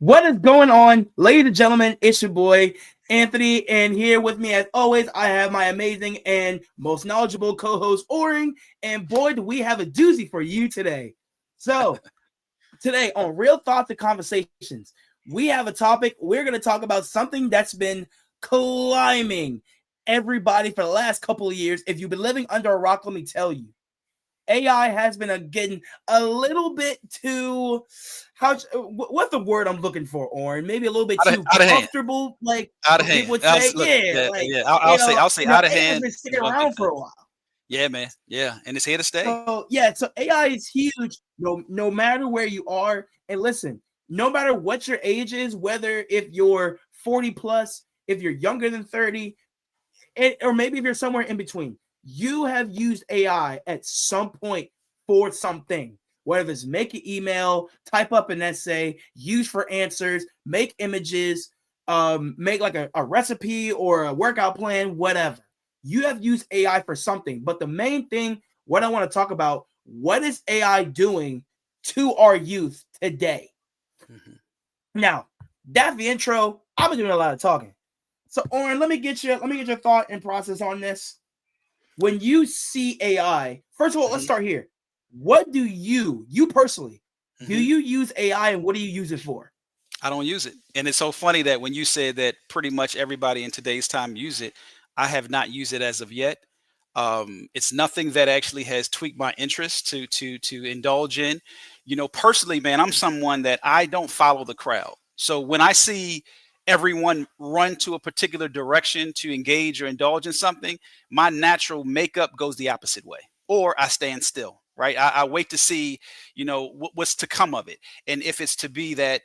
What is going on, ladies and gentlemen? It's your boy Anthony, and here with me, as always, I have my amazing and most knowledgeable co-host Oring. And boy, do we have a doozy for you today. So, today on Real Thoughts and Conversations, we have a topic. We're going to talk about something that's been climbing everybody for the last couple of years. If you've been living under a rock, let me tell you, AI has been getting a little bit too what's the word I'm looking for, Oren? Maybe a little bit too Out of hand, comfortable, like out of what people hand. would say. Look, Yeah, yeah, like yeah. I'll say out of AI has hand been is sticking one big around for thing. a while. Yeah, man. Yeah, and it's here to stay. So AI is huge. No matter where you are, and listen, no matter what your age is, whether if you're 40 plus, if you're younger than 30, or maybe if you're somewhere in between, you have used AI at some point for something. Whether it's make an email, type up an essay, use for answers, make images, make like a recipe or a workout plan, whatever. You have used AI for something. But the main thing, what I want to talk about, what is AI doing to our youth today? Mhm. Now, that's the intro. I've been doing a lot of talking. So, Oren, let me get your thought and process on this. When you see AI, first of all, let's Mhm. start here. What do you personally, do Mhm. you use AI and what do you use it for? I don't use it, and it's so funny that when you said that pretty much everybody in today's time use it, I have not used it as of yet. It's nothing that actually has tweaked my interest to indulge in. Personally, man, I'm someone that I don't follow the crowd. So when I see everyone run to a particular direction to engage or indulge in something, my natural makeup goes the opposite way, or I stand still. Right, I wait to see, what's to come of it, and if it's to be that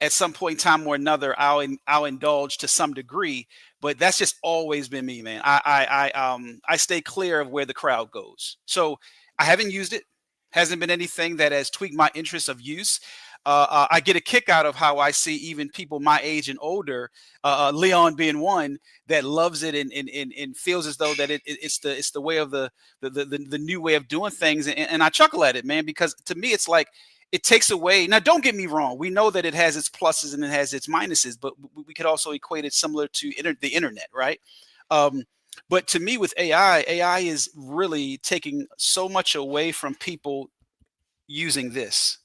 at some point in time or another, I'll indulge to some degree, but that's just always been me, man. I stay clear of where the crowd goes. So I haven't used it. Hasn't been anything that has tweaked my interest of use. I get a kick out of how I see even people my age and older, Leon being one, that loves it and feels as though that it's the way of the new way of doing things, and I chuckle at it, man, because to me it's like it takes away. Now, don't get me wrong. We know that it has its pluses and it has its minuses, but we could also equate it similar to the internet, right? Um, but to me, with AI is really taking so much away from people using this,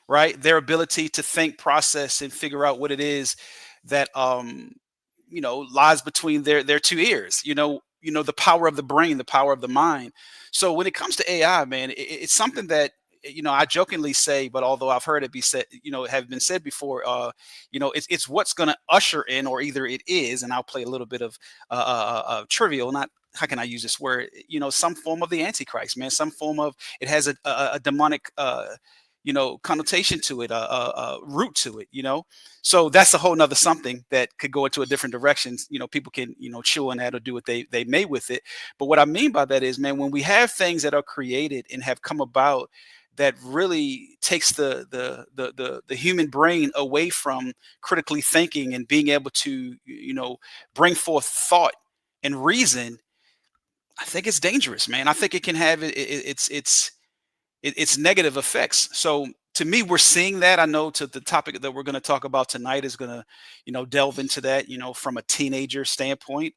right? Their ability to think, process, and figure out what it is that lies between their two ears. The power of the brain, the power of the mind. So when it comes to AI, man, it's something that I jokingly say, but although I've heard it be said, have been said before, it's what's going to usher in, or either it is, and I'll play a little bit of trivial, not how can I use this word? Some form of the Antichrist, man. Some form of it has a demonic connotation to it, root to it, so that's a whole nother something that could go into a different direction. People can chew on that or do what they may with it. But what I mean by that is, man, when we have things that are created and have come about that really takes the human brain away from critically thinking and being able to bring forth thought and reason, I think it's dangerous, man. I think it can have its negative effects. So to me, we're seeing that. I know to the topic that we're going to talk about tonight is going to, delve into that, from a teenager standpoint.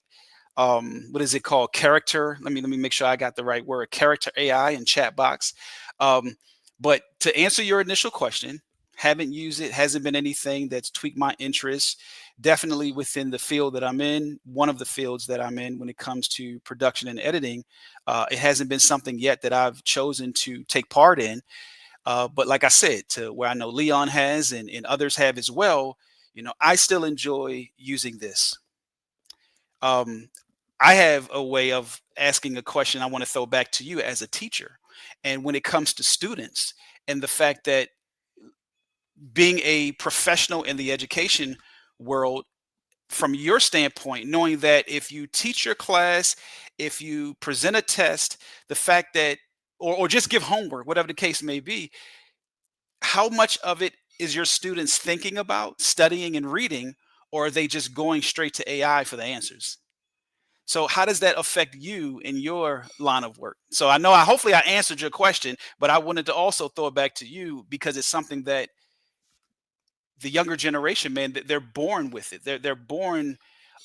What is it called? Character. Let me make sure I got the right word. Character AI and chat box. Um, but to answer your initial question, haven't used it. Hasn't been anything that's tweaked my interest. Definitely within the field that I'm in, one of the fields that I'm in when it comes to production and editing, it hasn't been something yet that I've chosen to take part in. But like I said, to where I know Leon has and others have as well, I still enjoy using this. Um, I have a way of asking a question I want to throw back to you as a teacher. And when it comes to students and the fact that being a professional in the education world, from your standpoint, knowing that if you teach your class, if you present a test, the fact that, or just give homework, whatever the case may be, how much of it is your students thinking about, studying, and reading, or are they just going straight to AI for the answers? So how does that affect you in your line of work? So hopefully I answered your question, but I wanted to also throw it back to you because it's something that the younger generation, man, they're born with it. They're born,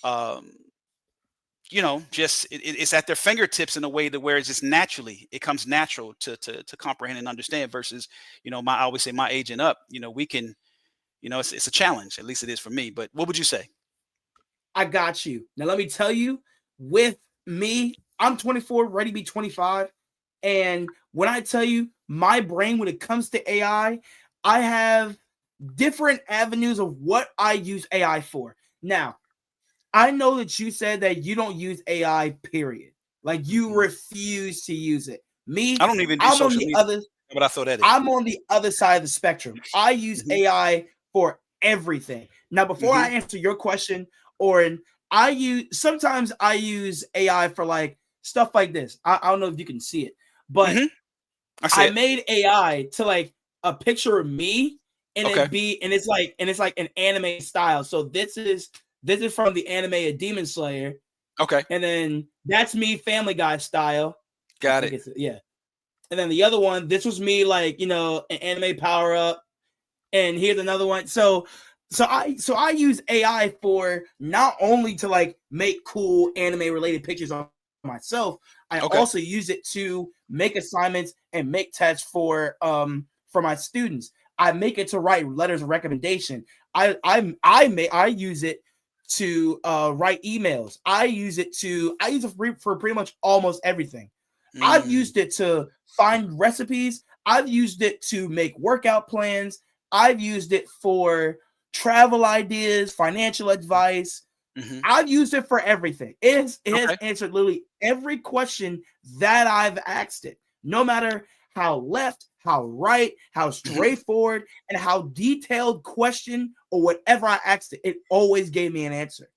um, just it's at their fingertips in a way to where it's just naturally it comes natural to comprehend and understand. Versus, I always say my age and up, we can, it's a challenge. At least it is for me. But what would you say? I got you. Now let me tell you, with me, I'm 24, ready to be 25. And when I tell you my brain, when it comes to AI, I have different avenues of what I use AI for. Now, I know that you said that you don't use AI, period. Like you refuse to use it. Me, I don't even do I'm on social the media, other. but I throw that in. I'm on the other side of the spectrum. I use AI for everything. Now, before I answer your question, Oren, sometimes I use AI for like stuff like this. I don't know if you can see it, but I made AI to like a picture of me, and Okay. it's like an anime style. So this is from the anime of Demon Slayer. Okay. And then that's me, Family Guy style. Got it. Yeah. And then the other one, this was me, like, an anime power up. And here's another one. So I use AI for not only to like make cool anime related pictures on myself. I also use it to make assignments and make tests for my students. I make it to write letters of recommendation. I use it to write emails. I use it for pretty much almost everything. I've used it to find recipes. I've used it to make workout plans. I've used it for travel ideas, financial advice. I've used it for everything. It has answered literally every question that I've asked it, no matter how left, how right, how straightforward, and how detailed question or whatever I asked it, it always gave me an answer.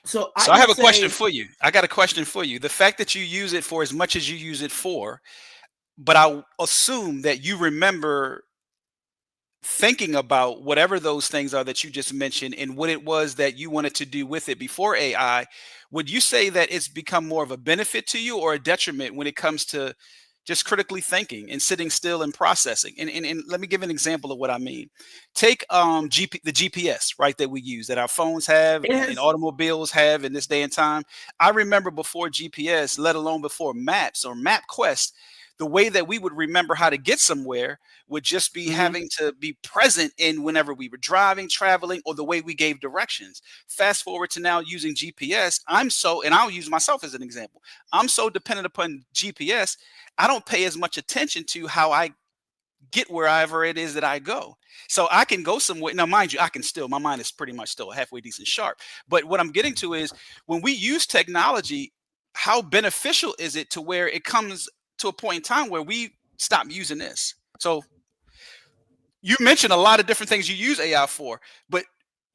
So I have a question for you. I got a question for you. The fact that you use it for as much as you use it for, but I assume that you remember thinking about whatever those things are that you just mentioned and what it was that you wanted to do with it before AI. Would you say that it's become more of a benefit to you or a detriment when it comes to just critically thinking and sitting still and processing? And let me give an example of what I mean. Take the GPS, right, that we use, that our phones have and automobiles have in this day and time. I remember before GPS, let alone before maps or MapQuest, the way that we would remember how to get somewhere would just be having to be present in whenever we were driving, traveling, or the way we gave directions. Fast forward to now using GPS. And I'll use myself as an example. I'm so dependent upon GPS. I don't pay as much attention to how I get wherever it is that I go. So I can go somewhere. Now, mind you, my mind is pretty much still halfway decent sharp. But what I'm getting to is when we use technology, how beneficial is it to where it comes to a point in time where we stop using this? So you mentioned a lot of different things you use AI for, but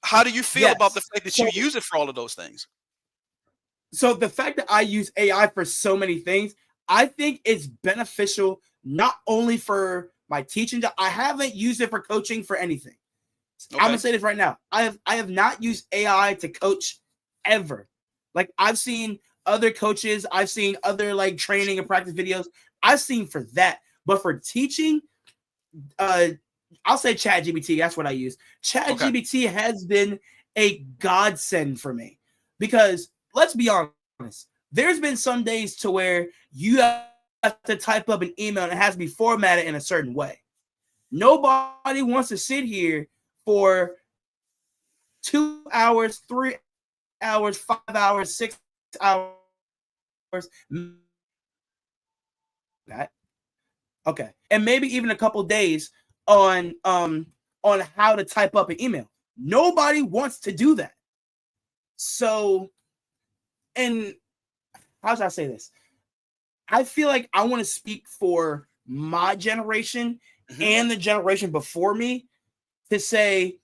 how do you feel about the fact that you use it for all of those things? So the fact that I use AI for so many things, I think it's beneficial not only for my teaching job. I haven't used it for coaching for anything. I'm gonna say this right now. I have not used AI to coach ever. Like I've seen other coaches, I've seen other like training and practice videos. I've seen for that, but for teaching, I'll say ChatGPT. That's what I use. ChatGPT has been a godsend for me because let's be honest. There's been some days to where you have to type up an email and it has to be formatted in a certain way. Nobody wants to sit here for 2 hours, 3 hours, 5 hours, 6 hours. That okay, and maybe even a couple days on how to type up an email. Nobody wants to do that. So, and how should I say this? I feel like I want to speak for my generation and the generation before me to say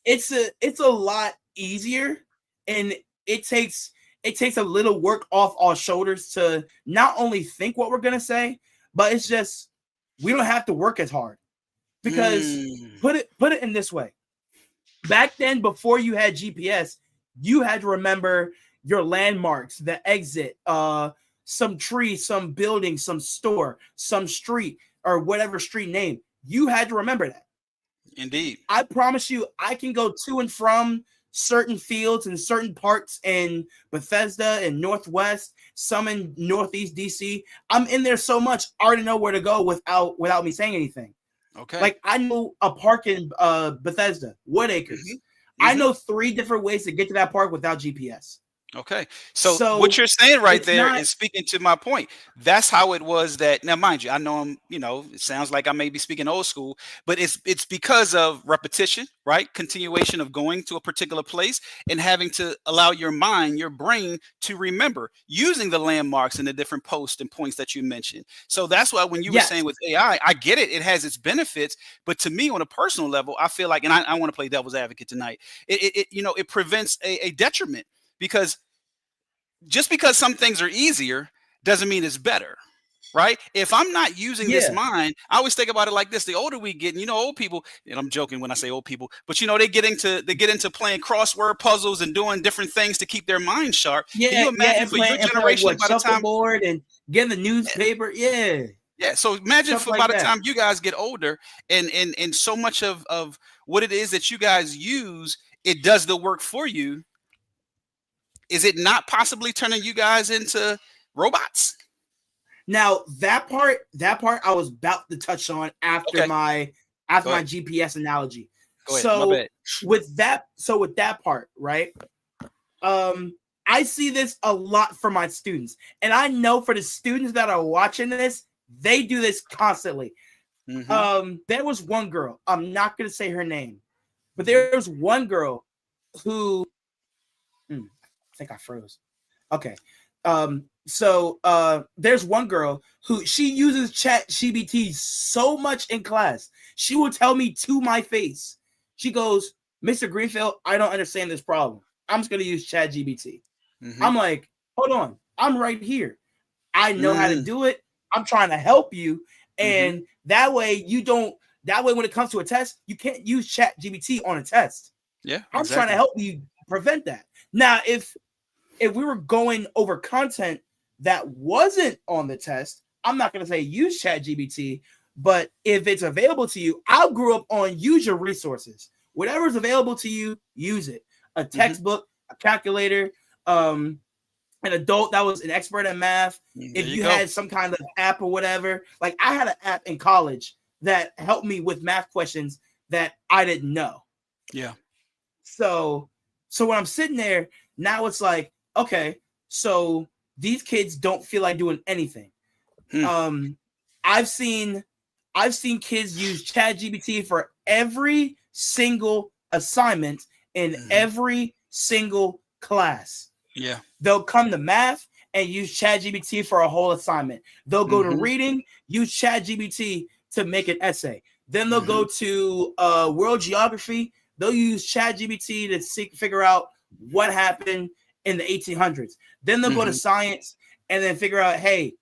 it's a lot easier, and it takes a little work off our shoulders to not only think what we're gonna say, but it's just we don't have to work as hard. Because put it in this way. Back then, before you had GPS, you had to remember your landmarks, the exit, some tree, some building, some store, some street, or whatever street name. You had to remember that. Indeed. I promise you, I can go to and from certain fields and certain parts in Bethesda and Northwest, some in Northeast DC. I'm in there so much, I already know where to go without me saying anything. Okay. Like I know a park in Bethesda, Woodacres. I know 3 different ways to get to that park without GPS. Okay. So So what you're saying right it's there not- is speaking to my point. That's how it was that now, mind you, I know I'm, it sounds like I may be speaking old school, but it's because of repetition, right? Continuation of going to a particular place and having to allow your mind, your brain to remember using the landmarks and the different posts and points that you mentioned. So that's why when you were Yes. saying with AI, I get it. It has its benefits, but to me on a personal level, I feel like, and I want to play devil's advocate tonight. It prevents a detriment. Because just because some things are easier doesn't mean it's better, right? If I'm not using this Yeah. mind, I always think about it like this: the older we get, and old people, and I'm joking when I say old people, but they get into playing crossword puzzles and doing different things to keep their mind sharp. Yeah, Can you imagine and for your playing generation by the time? shuffleboard and getting the newspaper? Yeah, so imagine Stuff by like the that. time you guys get older, and so much of what it is that you guys use, it does the work for you. Is it not possibly turning you guys into robots? Now that part I was about to touch on after Okay. my GPS analogy. Go ahead. So My bad. with that part, right? I see this a lot for my students, and I know for the students that are watching this, they do this constantly. There was one girl, I'm not gonna say her name, but there was one girl who I think I froze. Okay. So there's one girl who she uses ChatGPT so much in class. She will tell me to my face. She goes, "Mr. Greenfield, I don't understand this problem. I'm just gonna use ChatGPT." I'm like, hold on, I'm right here. I know how to do it. I'm trying to help you. And that way when it comes to a test, you can't use ChatGPT on a test. Yeah. I'm trying to help you prevent that. Now, if we were going over content that wasn't on the test, I'm not going to say use ChatGPT, but if it's available to you, I grew up on use your resources. Whatever's available to you, use it. A textbook, a calculator, an adult that was an expert in math. If you had some kind of app or whatever, like I had an app in college that helped me with math questions that I didn't know. Yeah. So when I'm sitting there, now it's like, okay, so these kids don't feel like doing anything. I've seen kids use ChatGPT for every single assignment in every single class. Yeah. They'll come to math and use ChatGPT for a whole assignment. They'll go to reading, use ChatGPT to make an essay. Then they'll go to world geography. They'll use ChatGPT to figure out what happened in the 1800s. Then they'll go to science and then figure out, hey,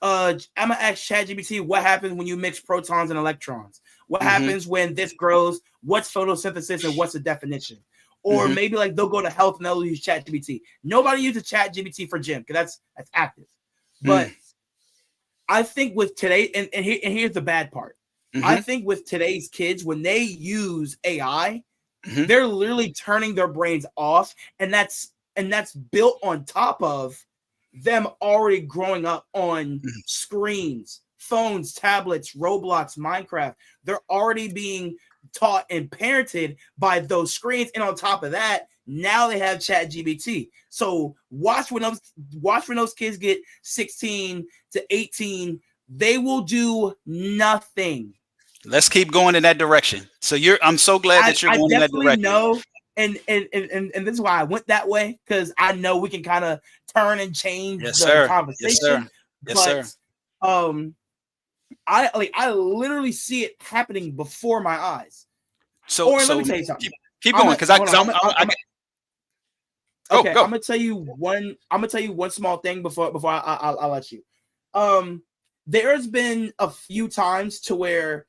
I'm gonna ask ChatGPT what happens when you mix protons and electrons. What happens when this grows? What's photosynthesis and what's the definition? Or maybe like they'll go to health and they'll use ChatGPT. Nobody uses ChatGPT for gym because that's active. But I think with today, and here's the bad part. I think with today's kids, when they use AI, they're literally turning their brains off, and that's built on top of them already growing up on screens, phones, tablets, Roblox, Minecraft. They're already being taught and parented by those screens, and on top of that, now they have ChatGPT. So watch when those kids get 16 to 18, they will do nothing. Let's keep going in that direction. So I'm so glad that you're going in that direction. Know, and this is why I went that way, because I know we can kind of turn and change the conversation. Yes, sir. I literally see it happening before my eyes. So let me tell you something. Keep going, because I'm gonna tell you one. I'm gonna tell you one small thing before I'll let you. There's been a few times to where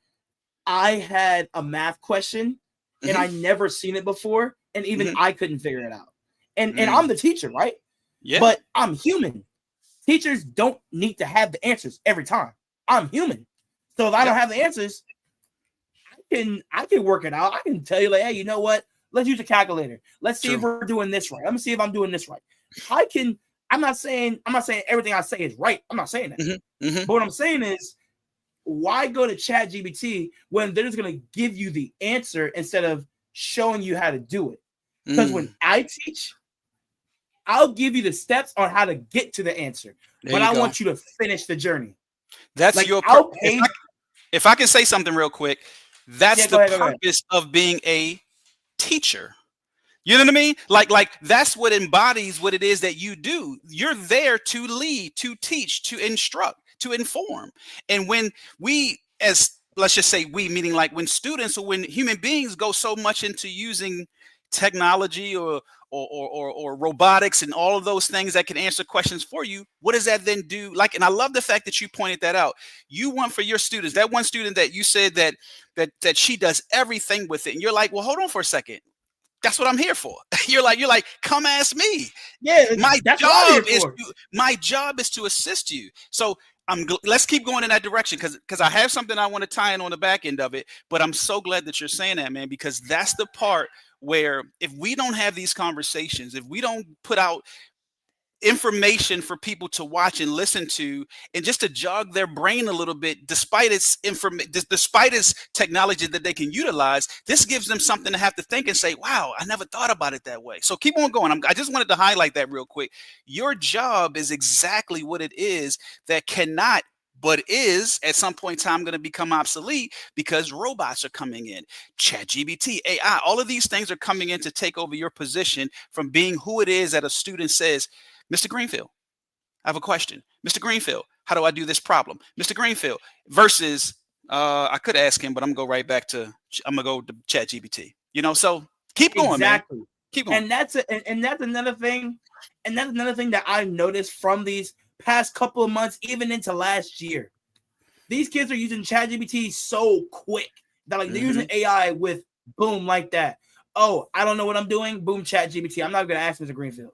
I had a math question and I never seen it before, and even I couldn't figure it out. And I'm the teacher, right? Yeah. But I'm human. Teachers don't need to have the answers every time. I'm human. So if I don't have the answers, I can work it out. I can tell you, like, hey, you know what? Let's use a calculator. Let's see if we're doing this right. Let me see if I'm doing this right. I'm not saying everything I say is right. I'm not saying that. But what I'm saying is, why go to ChatGPT when they're just gonna give you the answer instead of showing you how to do it? Because when I teach, I'll give you the steps on how to get to the answer, but I want you to finish the journey. That's like, your if I can say something real quick, that's the purpose of being a teacher. You know what I mean? Like that's what embodies what it is that you do. You're there to lead, to teach, to instruct, to inform. And when we, as let's just say we, meaning like when students or when human beings go so much into using technology or robotics and all of those things that can answer questions for you, what does that then do? Like, and I love the fact that you pointed that out. You want for your students, that one student that you said that she does everything with it, and you're like, well, hold on for a second. That's what I'm here for. You're like, come ask me. Yeah, my job is to assist you. So let's keep going in that direction, because I have something I want to tie in on the back end of it. But I'm so glad that you're saying that, man, because that's the part where if we don't have these conversations, if we don't put out information for people to watch and listen to, and just to jog their brain a little bit, despite its technology that they can utilize, this gives them something to have to think and say, wow, I never thought about it that way. So keep on going. I just wanted to highlight that real quick. Your job is exactly what it is that cannot, but is at some point in time going to become obsolete, because robots are coming in. ChatGPT, AI, all of these things are coming in to take over your position from being who it is that a student says, Mr. Greenfield, I have a question. Mr. Greenfield, how do I do this problem? Mr. Greenfield, versus I could ask him, but I'm gonna go to ChatGPT. So keep going, man. Keep going. And that's another thing. And that's another thing that I've noticed from these past couple of months, even into last year. These kids are using ChatGPT so quick that they're using AI with boom like that. Oh, I don't know what I'm doing. Boom, ChatGPT. I'm not gonna ask Mr. Greenfield.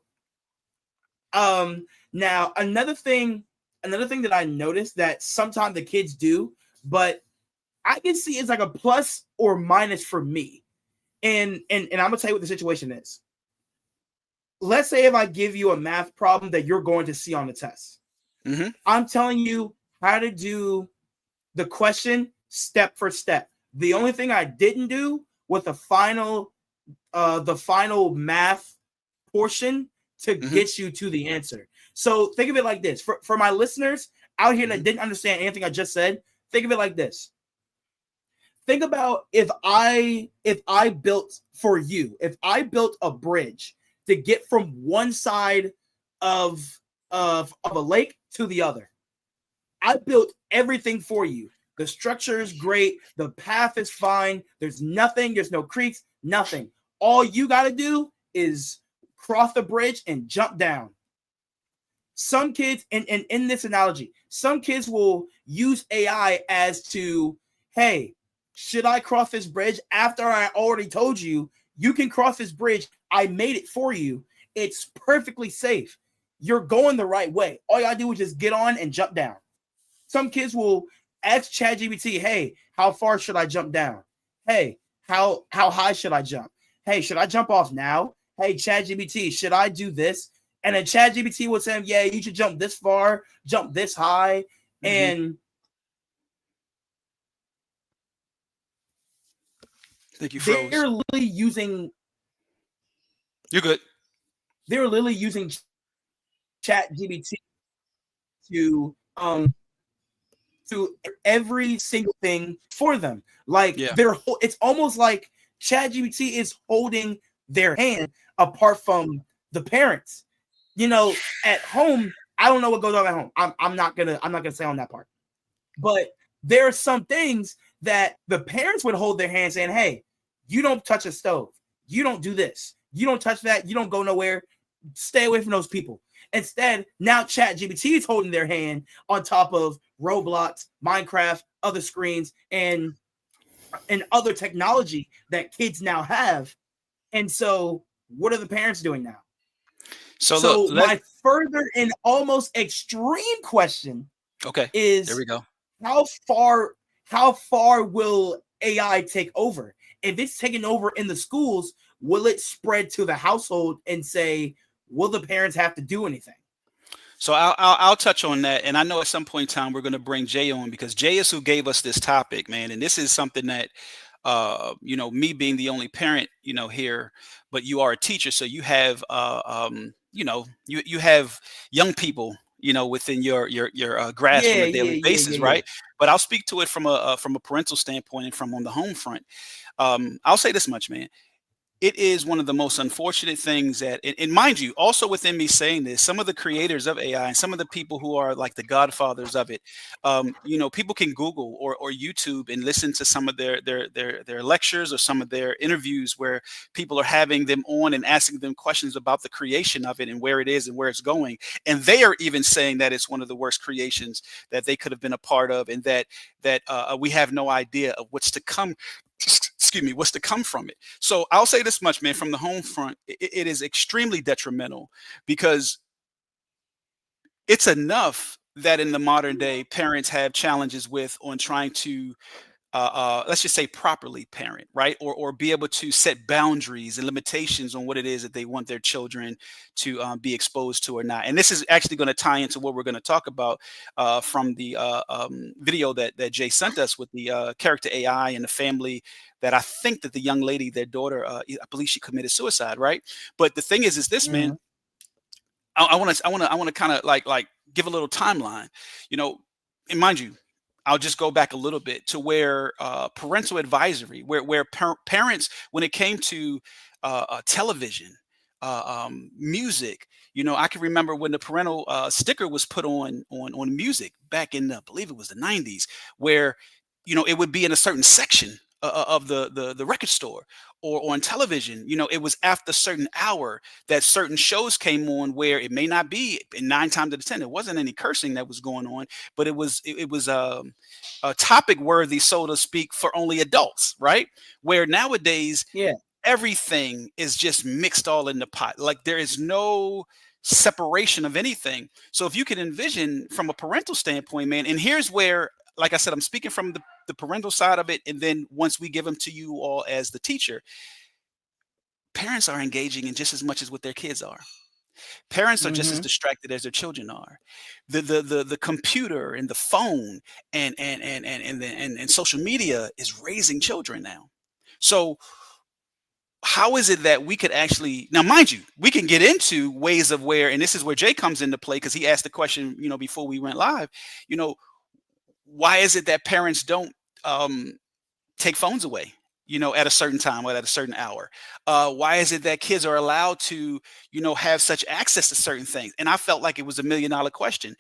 Now another thing that I noticed that sometimes the kids do, but I can see it's like a plus or minus for me. And I'm gonna tell you what the situation is. Let's say if I give you a math problem that you're going to see on the test. I'm telling you how to do the question step for step. The only thing I didn't do with the final math portion to get you to the answer. So think of it like this. For my listeners out here that didn't understand anything I just said, think of it like this. Think about if I built a bridge to get from one side of a lake to the other. I built everything for you. The structure is great. The path is fine. There's no creeks, nothing. All you got to do is cross the bridge and jump down. Some kids, and in this analogy, some kids will use AI as to, hey, should I cross this bridge after I already told you can cross this bridge? I made it for you. It's perfectly safe. You're going the right way. All you gotta do is just get on and jump down. Some kids will ask ChatGPT, hey, how far should I jump down? Hey, how high should I jump? Hey, should I jump off now? Hey, ChatGPT, should I do this? And then ChatGPT will say, yeah, you should jump this far, jump this high. And I think you froze. They're literally using. You're good. They're literally using ChatGPT to every single thing for them. It's almost like ChatGPT is holding their hand apart from the parents. At home, I don't know what goes on at home. I'm not gonna say on that part. But there are some things that the parents would hold their hand saying, hey, you don't touch a stove. You don't do this. You don't touch that. You don't go nowhere. Stay away from those people. Instead, now ChatGPT is holding their hand on top of Roblox, Minecraft, other screens, and other technology that kids now have. And so what are the parents doing now? So my further and almost extreme question is, there we go. How far will AI take over? If it's taking over in the schools, will it spread to the household and say, will the parents have to do anything? So I'll touch on that, and I know at some point in time we're going to bring Jay on because Jay is who gave us this topic, man, and this is something that me being the only parent, here, but you are a teacher, so you have you have young people, within your grasp on Yeah, a yeah, daily yeah, basis, yeah, yeah. right? But I'll speak to it from a parental standpoint and from on the home front. I'll say this much, man. It is one of the most unfortunate things that, and mind you, also within me saying this, some of the creators of AI and some of the people who are like the godfathers of it, people can Google or YouTube and listen to some of their lectures or some of their interviews where people are having them on and asking them questions about the creation of it and where it is and where it's going, and they are even saying that it's one of the worst creations that they could have been a part of, and that we have no idea of what's to come. Excuse me, what's to come from it. So I'll say this much, man, from the home front, it is extremely detrimental because it's enough that in the modern day parents have challenges with on trying to let's just say properly parent, right? Or be able to set boundaries and limitations on what it is that they want their children to be exposed to or not. And this is actually going to tie into what we're going to talk about from the video that Jay sent us with the character AI and the family that I think that the young lady, their daughter, I believe she committed suicide, right? But the thing is this, man. Mhm. I want to kind of like give a little timeline, you know, and mind you, I'll just go back a little bit to where parental advisory, where parents, when it came to television, music, I can remember when the parental sticker was put on music back in, I believe it was the '90s, where it would be in a certain section of the record store or on television. It was after a certain hour that certain shows came on where it may not be, and 9 times out of 10 there wasn't any cursing that was going on, but it was a topic worthy, so to speak, for only adults, right? Where nowadays Yeah. everything is just mixed all in the pot. Like there is no separation of anything. So if you can envision from a parental standpoint, man, and here's where, like I said, I'm speaking from the parental side of it, and then once we give them to you all as the teacher, parents are engaging in just as much as what their kids are. Parents are just as Mhm. distracted as their children are. The computer and the phone and social media is raising children now. So how is it that we could actually, now mind you, we can get into ways of where, and this is where Jay comes into play because he asked the question, before we went live, you know, why is it that parents don't um take phones away, at a certain time or at a certain hour? Why is it that kids are allowed to, have such access to certain things? And I felt like it was a $1 million question.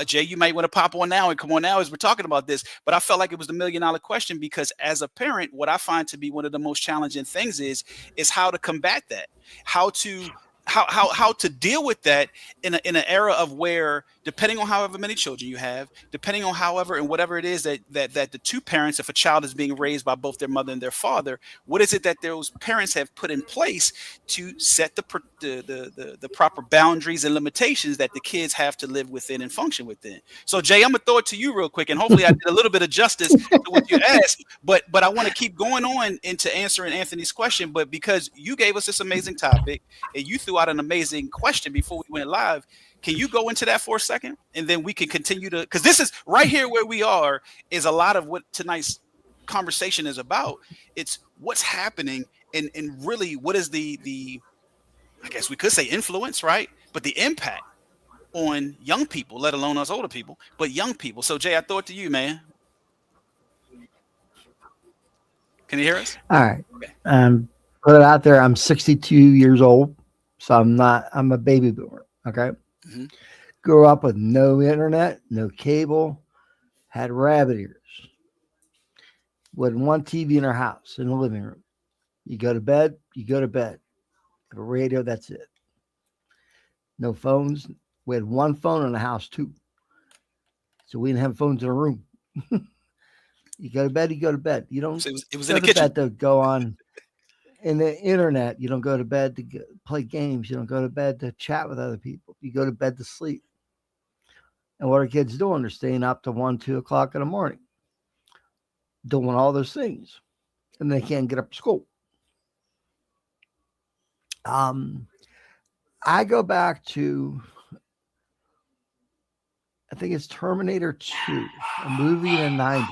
Jay, you might want to pop on now and come on now as we're talking about this, but I felt like it was the $1 million question because as a parent, what I find to be one of the most challenging things is how to combat that, how to how to deal with that in an era of where, depending on however many children you have, depending on however and whatever it is that the two parents, if a child is being raised by both their mother and their father, what is it that those parents have put in place to set the proper boundaries and limitations that the kids have to live within and function within? So Jay, I'm gonna throw it to you real quick, and hopefully I did a little bit of justice to what you asked, but I want to keep going on into answering Anthony's question. But because you gave us this amazing topic and you threw out an amazing question before we went live, can you go into that for a second? And then we can continue to, because this is right here where we are, is a lot of what tonight's conversation is about. It's what's happening and really what is the I guess we could say influence, right? But the impact on young people, let alone us older people, but young people. So Jay, I throw it to you, man. Can you hear us? All right. Okay. Put it out there. I'm 62 years old, so I'm a baby boomer. Okay. Hmm. Grew up with no internet, no cable, had rabbit ears. With one TV in our house in the living room. You go to bed, you go to bed. Have a radio, that's it. No phones. We had one phone in the house too. So we didn't have phones in the room. You go to bed, you go to bed. You don't So it was in go the to kitchen. bed to go on in the internet. You don't go to bed to play games. You don't go to bed to chat with other people. You go to bed to sleep. And what are kids doing? They're staying up to 1, 2 o'clock in the morning, doing all those things. and they can't get up to school. I go back to, I think it's Terminator 2, a movie in the 90s,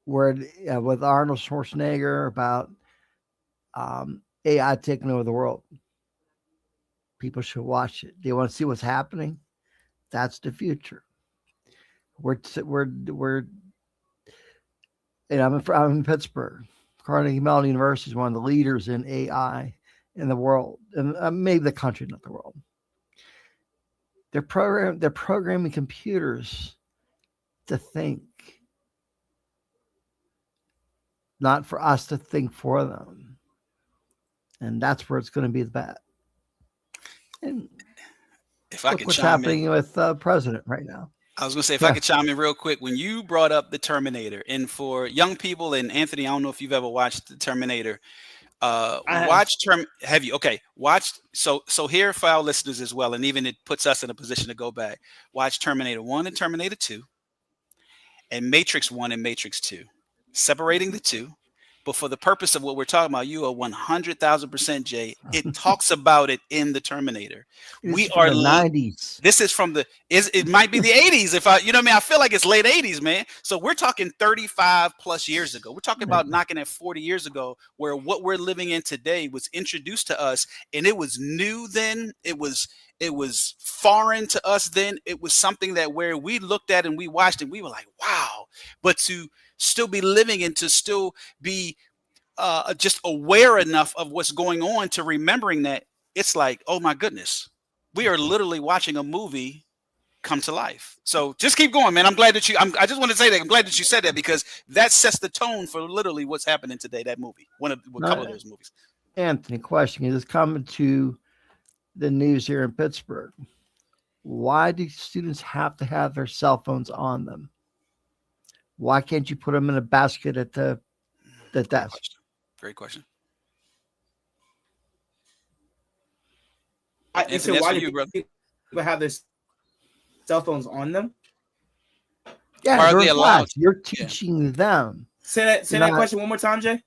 where with Arnold Schwarzenegger about AI taking over the world. People should watch it. They want to see what's happening. That's the future. We're and I'm in Pittsburgh. Carnegie Mellon University is one of the leaders in AI in the world, and maybe the country, not the world. They're programming computers to think, not for us to think for them. And that's where it's going to be the bet. And if I look can what's chime happening in, with the president right now. I was going to say, if Yeah. I could chime in real quick, when you brought up the Terminator, and for young people, and Anthony, I don't know if you've ever watched the Terminator. have. Have you? Okay, watch. So here for our listeners as well, and even it puts us in a position to go back. Watch Terminator 1 and Terminator 2, and Matrix 1 and Matrix 2, separating the two. But for the purpose of what we're talking about, you are 100,000% Jay. It talks about it in the Terminator. We are the 90s. This is from it might be the 80s. If I, you know what I mean? I feel like it's late 80s, man. So we're talking 35 plus years ago. We're talking about knocking at 40 years ago, where what we're living in today was introduced to us, and it was new then. It was foreign to us then. It was something that where we looked at and we watched and we were like, wow. But to still be living and to still be just aware enough of what's going on to remembering that, it's like, oh my goodness, we are literally watching a movie come to life. So just keep going, man. I'm glad that I just want to say that I'm glad that you said that, because that sets the tone for literally what's happening today. That movie, a couple of those movies. Anthony, question is coming to the news here in Pittsburgh. Why do students have to have their cell phones on them? Why can't you put them in a basket at the desk? Great question. You said, why do people have their cell phones on them? Yeah, are they allowed? You're teaching them. Say that question one more time, Jay.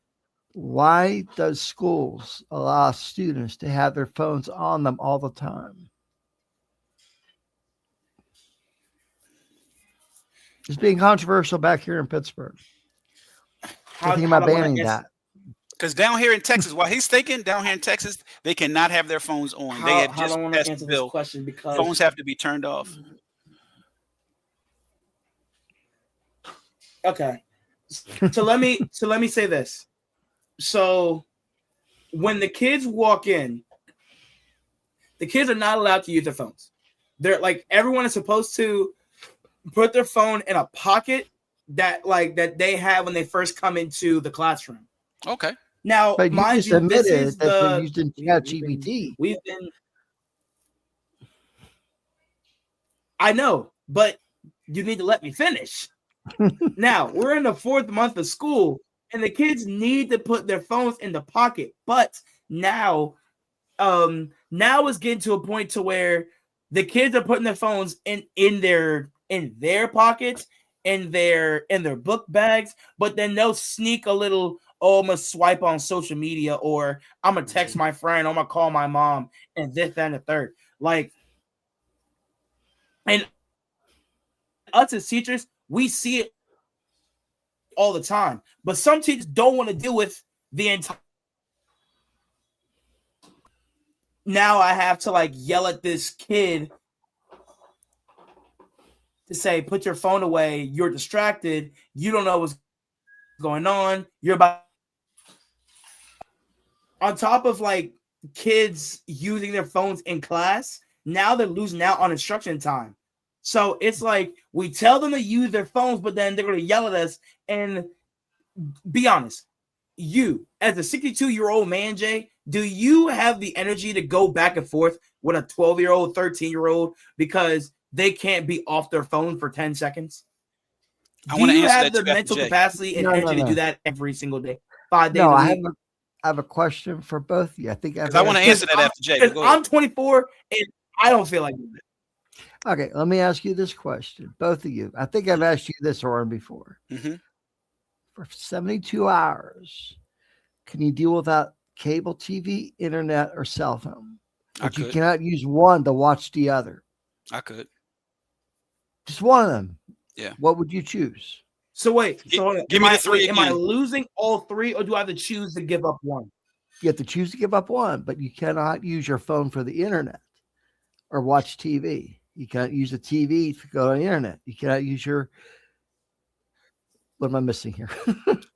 Why does schools allow students to have their phones on them all the time? It's being controversial back here in Pittsburgh. I think about banning that. Because down here in Texas, while he's thinking, down here in Texas, they cannot have their phones on. They have just passed the bill. Question because phones have to be turned off. Okay. So let me say this. So when the kids walk in, the kids are not allowed to use their phones. They're like, everyone is supposed to put their phone in a pocket that they have when they first come into the classroom. Okay. Now, but mind you, this is the used in ChatGPT. I know, but you need to let me finish. Now, we're in the 4th month of school, and the kids need to put their phones in the pocket. But now it's getting to a point to where the kids are putting their phones in their pockets, in their book bags, but then they'll sneak a little, I'm gonna swipe on social media, or I'm gonna text my friend, I'm gonna call my mom, and this, that, and the third. Like, and us as teachers, we see it all the time, but some teachers don't want to deal with the entire. Now I have to yell at this kid to say, put your phone away. You're distracted. You don't know what's going on. You're about on top of kids using their phones in class. Now they're losing out on instruction time. So it's like we tell them to use their phones, but then they're going to yell at us. And be honest, you as a 62-year-old man, Jay, do you have the energy to go back and forth with a 12-year-old, 13-year-old because they can't be off their phone for 10 seconds? Do you have the mental capacity and energy to do that every single day, 5 days a week? I have a question for both of you. I think I want to answer that after Jay. I'm 24 and I don't feel like doing it. Okay, let me ask you this question, both of you. I think I've asked you this, Oren, before. Mm-hmm. for 72 hours, can you deal without cable TV, internet, or cell phone? I But you could. cannot use one to watch the other. I could. Just one of them. Yeah. What would you choose? So wait, so hold on. Give me the three am I again. losing all three, or do I have to choose to give up one? You have to choose to give up one, but you cannot use your phone for the internet or watch TV. You cannot use the TV to go on the internet. You cannot use your. What am I missing here?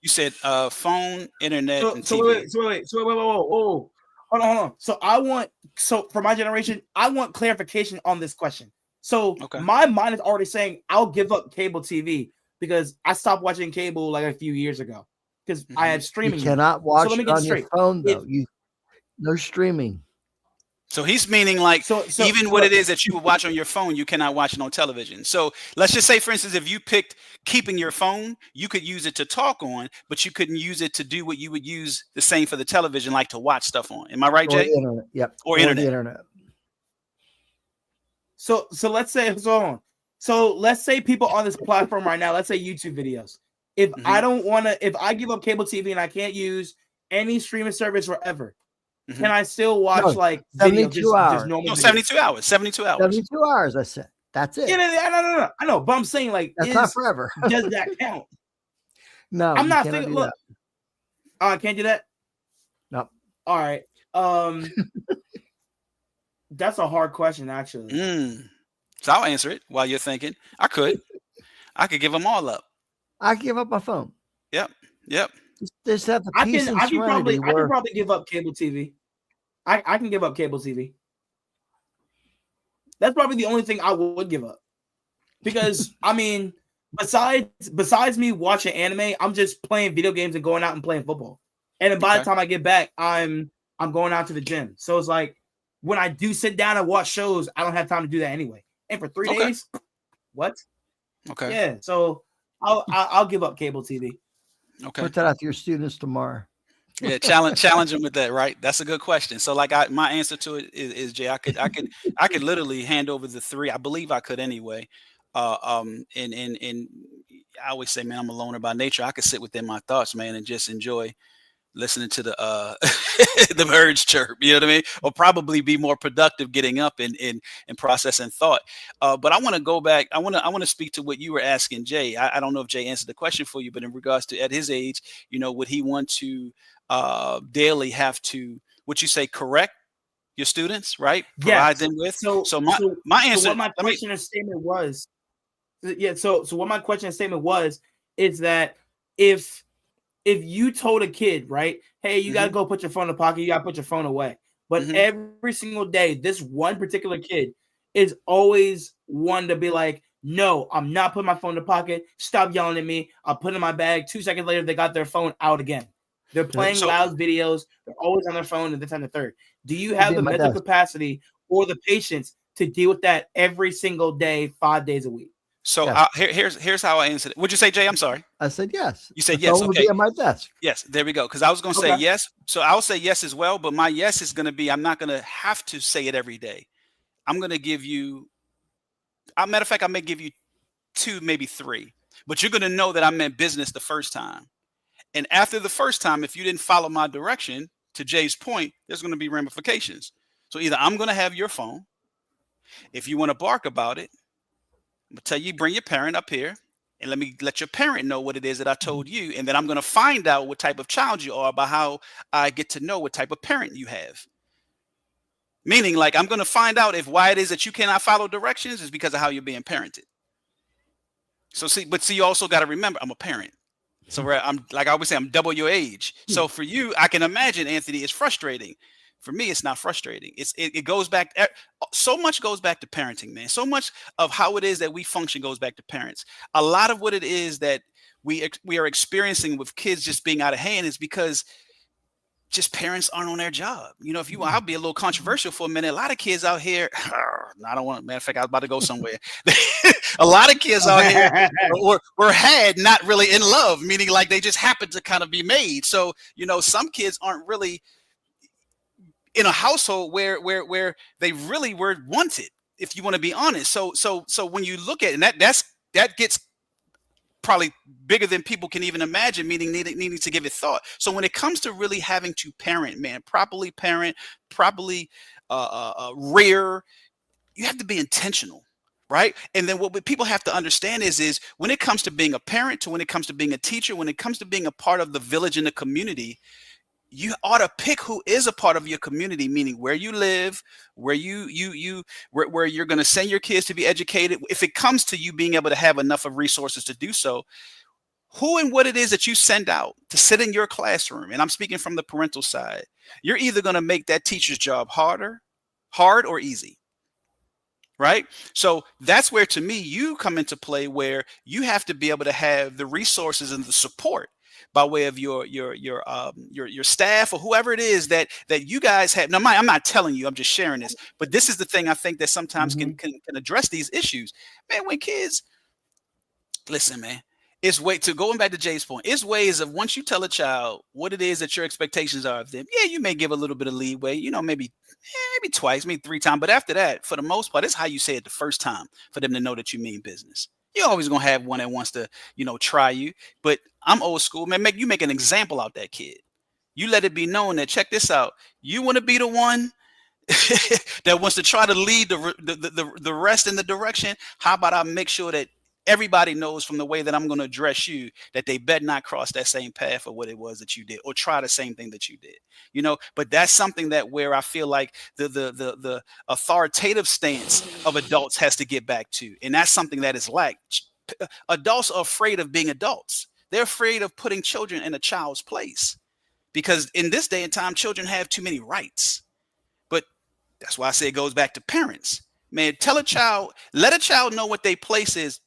You said phone, internet, and So TV. wait, whoa. Hold on. So for my generation, I want clarification on this question. So Okay. my mind is already saying I'll give up cable TV because I stopped watching cable like a few years ago because I had You streaming. cannot watch let me it get on your straight. phone though. No streaming. So he's meaning like So even what it is that you would watch on your phone, you cannot watch it on television. So let's just say, for instance, if you picked keeping your phone, you could use it to talk on, but you couldn't use it to do what you would use the same for the television, like to watch stuff on. Am I right, Or Jay? the internet. Yep. Or the internet. internet. So let's say So let's say people on this platform right now, let's say YouTube videos. If Mhm. I don't want to, if I give up cable TV and I can't use any streaming service forever, Mhm. can I still watch No, like 72 hours. just normal No, videos? 72 hours. 72 hours. 72 hours, I said. That's it. Yeah, no. I know, but I'm saying like, That's not forever. does that count? No, I'm you not cannot thinking. do Look, that. I can't do that. No. All right. That's a hard question, actually. So I'll answer it while you're thinking. I could give them all up. I give up my phone. Yep. Just have the I peace can and serenity. probably give up cable TV. I can give up cable TV. That's probably the only thing I would give up. Because I mean, besides me watching anime, I'm just playing video games and going out and playing football. And then by the time I get back, I'm going out to the gym. So it's like when I do sit down and watch shows, I don't have time to do that anyway. And for 3 days, what? Okay. Yeah. So I'll give up cable TV. Okay. Put that out to your students tomorrow. Yeah, challenge them with that, right? That's a good question. So, like, my answer to it is Jay. I could literally hand over the three. I believe I could anyway. And I always say, man, I'm a loner by nature. I could sit within my thoughts, man, and just enjoy listening to the the birds chirp. You know what I mean? Or probably be more productive getting up and processing thought. But I want to go back. I want to speak to what you were asking Jay. I don't know if Jay answered the question for you, but in regards to at his age, would he want to daily have to, would you say, correct your students, right? Provide them with. So my answer. So what my question or statement was, So what my question and statement was is that if you told a kid, right, hey, you got to go put your phone in the pocket, you got to put your phone away. But every single day, this one particular kid is always one to be like, no, I'm not putting my phone in the pocket. Stop yelling at me. I'll put it in my bag. 2 seconds later, they got their phone out again. They're playing loud videos. They're always on their phone and this and the third. Do you have the mental capacity or the patience to deal with that every single day, 5 days a week? So yes. Here's how I answered it. What'd you say, Jay? I'm sorry. I said yes. You said the yes. phone Okay. would be on my desk. Yes, there we go. Because I was going to say yes. So I'll say yes as well. But my yes is going to be, I'm not going to have to say it every day. I'm going to give you, matter of fact, I may give you 2, maybe 3. But you're going to know that I meant business the first time. And after the first time, if you didn't follow my direction, to Jay's point, there's going to be ramifications. So either I'm going to have your phone. If you want to bark about it, I'm going to tell you, bring your parent up here and let your parent know what it is that I told you. And then I'm going to find out what type of child you are by how I get to know what type of parent you have. Meaning, like, I'm going to find out if why it is that you cannot follow directions is because of how you're being parented. So you also got to remember, I'm a parent. So I'm, like I always say, I'm double your age. So for you, I can imagine, Anthony, it's frustrating. For me, it's not frustrating. It goes back. So much goes back to parenting, man. So much of how it is that we function goes back to parents. A lot of what it is that we are experiencing with kids just being out of hand is because just parents aren't on their job. I'll be a little controversial for a minute. A lot of kids out here, I don't want. Matter of fact, I was about to go somewhere. A lot of kids out here were had not really in love, meaning like they just happened to kind of be made. So some kids aren't really in a household where they really were wanted, if you want to be honest. So when you look at it, and that gets probably bigger than people can even imagine, meaning needing to give it thought. So when it comes to really having to properly rear, you have to be intentional, right? And then what people have to understand is when it comes to being a parent, to when it comes to being a teacher, when it comes to being a part of the village and the community, you ought to pick who is a part of your community, meaning where you live, where where you're going to send your kids to be educated. If it comes to you being able to have enough of resources to do so, who and what it is that you send out to sit in your classroom, and I'm speaking from the parental side, you're either going to make that teacher's job hard or easy. Right? So that's where, to me, you come into play, where you have to be able to have the resources and the support by way of your staff or whoever it is that you guys have. Now, I'm not telling you, I'm just sharing this, but this is the thing I think that sometimes can address these issues. Man, when kids, listen, man, it's going back to Jay's point, it's ways of, once you tell a child what it is that your expectations are of them, yeah, you may give a little bit of leeway, maybe twice, maybe 3 times. But after that, for the most part, it's how you say it the first time for them to know that you mean business. You're always going to have one that wants to, try you. But I'm old school, man. You make an example out that kid. You let it be known that, check this out, you want to be the one that wants to try to lead the rest in the direction. How about I make sure that everybody knows from the way that I'm going to address you that they better not cross that same path of what it was that you did, or try the same thing that you did, but that's something that where I feel like the authoritative stance of adults has to get back to. And that's something that is lacked. Adults are afraid of being adults. They're afraid of putting children in a child's place, because in this day and time, children have too many rights. But that's why I say it goes back to parents, man. Let a child know what their place is.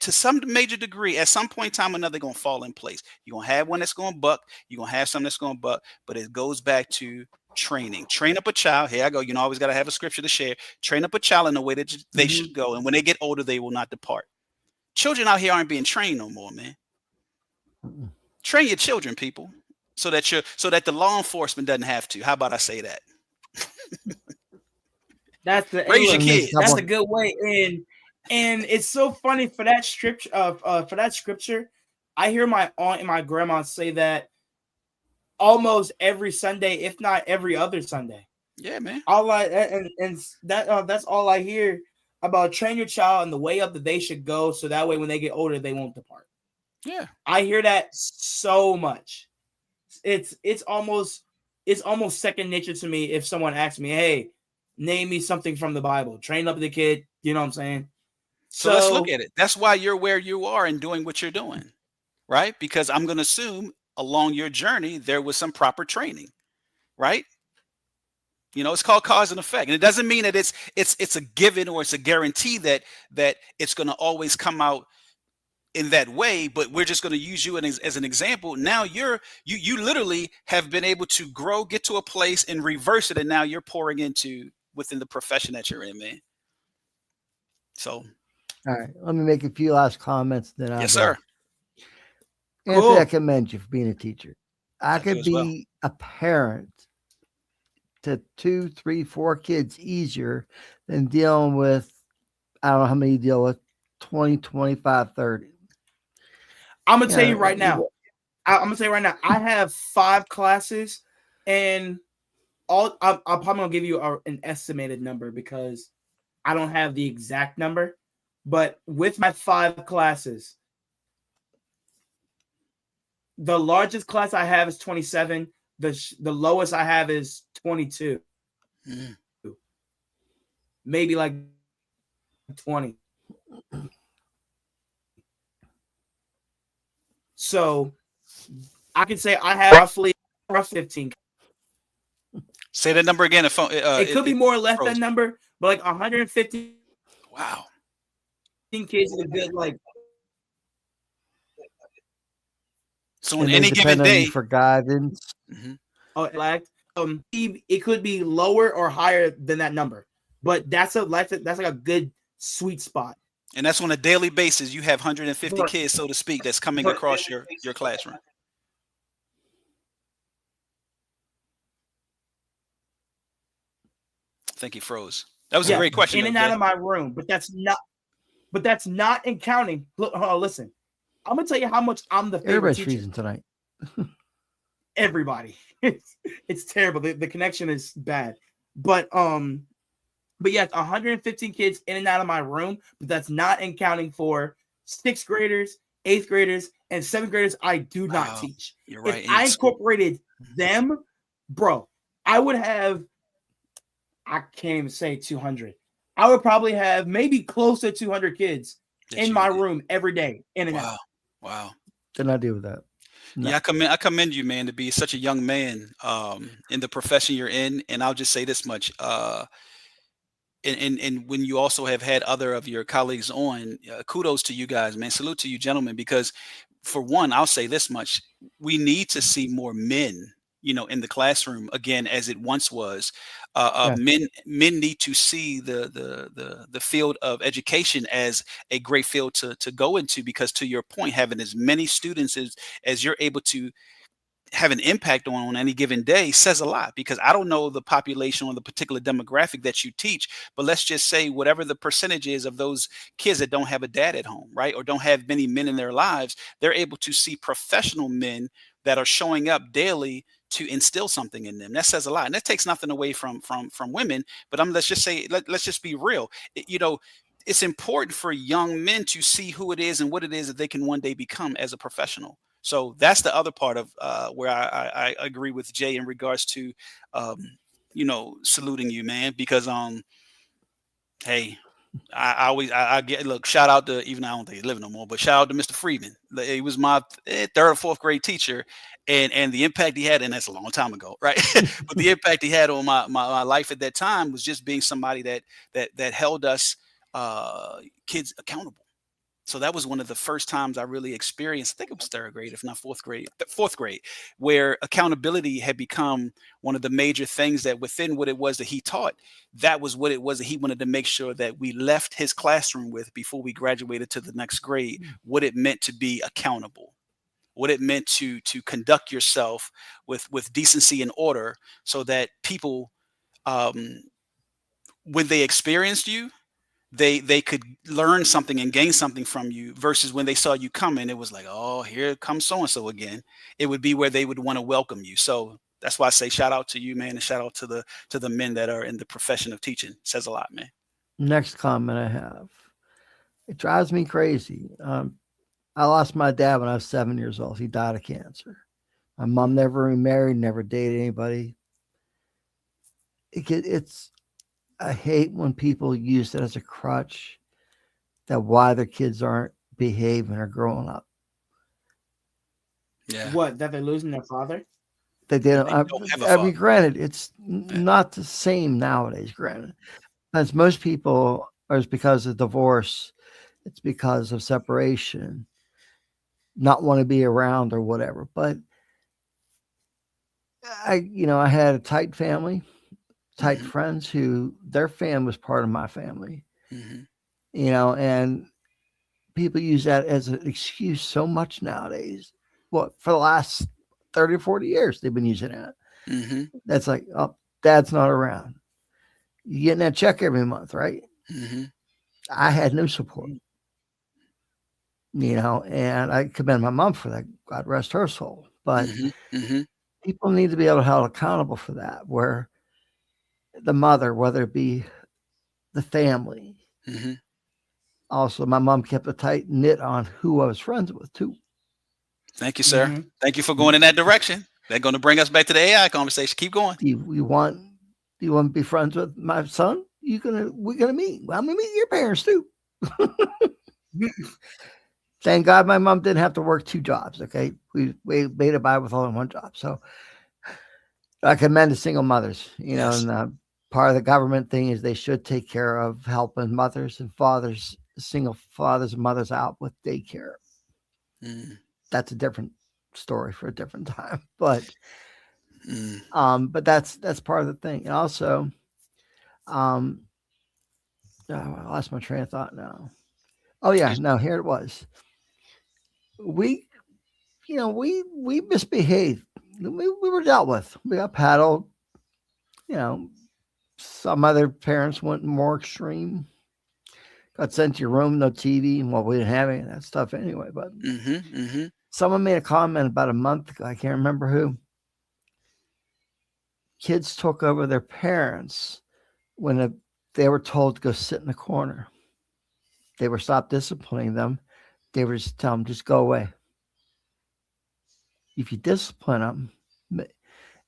To some major degree, at some point in time or another, they're going to fall in place. You're going to have one that's going to buck. You're going to have some that's going to buck. But it goes back to training. Train up a child. Here I go. Always got to have a scripture to share. Train up a child in the way that they should go. And when they get older, they will not depart. Children out here aren't being trained no more, man. Train your children, people, so that the law enforcement doesn't have to. How about I say that? Raise your kids. That's a good way. And it's so funny for that scripture. I hear my aunt and my grandma say that almost every Sunday, if not every other Sunday. Yeah, man. That's all I hear about. Train your child in the way up that they should go, so that way when they get older, they won't depart. Yeah, I hear that so much. It's almost second nature to me. If someone asks me, "Hey, name me something from the Bible," train up the kid. You know what I'm saying? So let's look at it. That's why you're where you are and doing what you're doing, right? Because I'm going to assume along your journey, there was some proper training, right? It's called cause and effect. And it doesn't mean that it's a given or it's a guarantee that it's going to always come out in that way, but we're just going to use you as an example. Now you literally have been able to grow, get to a place and reverse it. And now you're pouring into within the profession that you're in, man. So. All right, let me make a few last comments. Then yes, sir. Anthony, cool. I commend you for being a teacher. I could be a parent to 2, 3, 4 kids easier than dealing with, I don't know how many you deal with, 20, 25, 30. I'm going to tell you right now. I have 5 classes, and I'm probably going to give you an estimated number because I don't have the exact number. But with my 5 classes, the largest class I have is 27. The lowest I have is 22. Maybe like 20. So I can say I have roughly 15. Say that number again. It could be more or less that number, but like 150. Wow. Kids is a good like. So on any given day for guidance. It could be lower or higher than that number, but that's like a good sweet spot. And that's on a daily basis. You have 150 kids, so to speak, that's coming across your classroom. I think he froze. That was a great question. In and out of my room, but that's not in counting. Look, listen, I'm gonna tell you how much I'm the favorite Everybody's teacher. freezing tonight. Everybody. It's terrible. The connection is bad. But yes, 115 kids in and out of my room, but that's not accounting for 6th graders, 8th graders, and 7th graders I do not teach. You're right. If I incorporated them, bro, I would have, I can't even say 200. I would probably have maybe close to 200 kids in my room every day, in and out. Wow. Did not deal with that. No. Yeah, I commend you, man, to be such a young man in the profession you're in. And I'll just say this much. And when you also have had other of your colleagues on, kudos to you guys, man. Salute to you, gentlemen, because for one, I'll say this much: we need to see more men, in the classroom again, as it once was. Men need to see the field of education as a great field to go into, because to your point, having as many students as you're able to have an impact on any given day says a lot. Because I don't know the population or the particular demographic that you teach, but let's just say whatever the percentage is of those kids that don't have a dad at home, right, or don't have many men in their lives, they're able to see professional men that are showing up daily to instill something in them. That says a lot, and that takes nothing away from women. But let's just say, let's just be real. It's important for young men to see who it is and what it is that they can one day become as a professional. So that's the other part of where I agree with Jay in regards to, saluting you, man, because, hey, I get, look, shout out to, even I don't think he's living no more, but shout out to Mr. Freeman. He was my 3rd or 4th grade teacher, and the impact he had, and that's a long time ago, right? But the impact he had on my life at that time was just being somebody that held us kids accountable. So that was one of the first times I really experienced, I think it was 3rd grade, if not 4th grade, where accountability had become one of the major things that within what it was that he taught, that was what it was that he wanted to make sure that we left his classroom with before we graduated to the next grade, what it meant to be accountable, what it meant to conduct yourself with decency and order, so that people, when they experienced you, they could learn something and gain something from you, versus when they saw you coming, it was like, oh, here comes so-and-so again. It would be where they would want to welcome you. So that's why I say shout out to you, man, and shout out to the men that are in the profession of teaching. It says a lot, man. Next comment I have. It drives me crazy. I lost my dad when I was 7 years old. He died of cancer. My mom never remarried, never dated anybody. I hate when people use it as a crutch that why their kids aren't behaving or growing up. Yeah. What, that they're losing their father? They didn't. I mean, granted, it's not the same nowadays. Granted, as most people, or it's because of divorce, it's because of separation, not want to be around or whatever. But I had a tight family. Tight friends who their family was part of my family, and people use that as an excuse so much nowadays. Well, for the last 30 or 40 years, they've been using that. That's like, oh, dad's not around. You getting that check every month, right? I had no support, and I commend my mom for that. God rest her soul. But people need to be able to held accountable for that, where the mother, whether it be the family. Also, my mom kept a tight knit on who I was friends with too. Thank you, sir. Thank you for going in that direction. They're going to bring us back to the AI conversation. Keep going. Do you want to be friends with my son? We're gonna meet. I'm gonna meet your parents too. Thank God my mom didn't have to work 2 jobs. Okay, we made it by with only 1 job. So I commend the single mothers. And part of the government thing is they should take care of helping mothers and fathers, single fathers and mothers out with daycare. That's a different story for a different time, but that's part of the thing. And also, I lost my train of thought now. Oh yeah, no, here it was. We misbehaved. We were dealt with. We got paddled. Some other parents went more extreme. got sent to your room, no TV. Well, we didn't have any of that stuff anyway. But someone made a comment about a month ago. I can't remember who. Kids took over their parents when they were told to go sit in the corner. They were stopped disciplining them. They were just tell them, just go away. If you discipline them,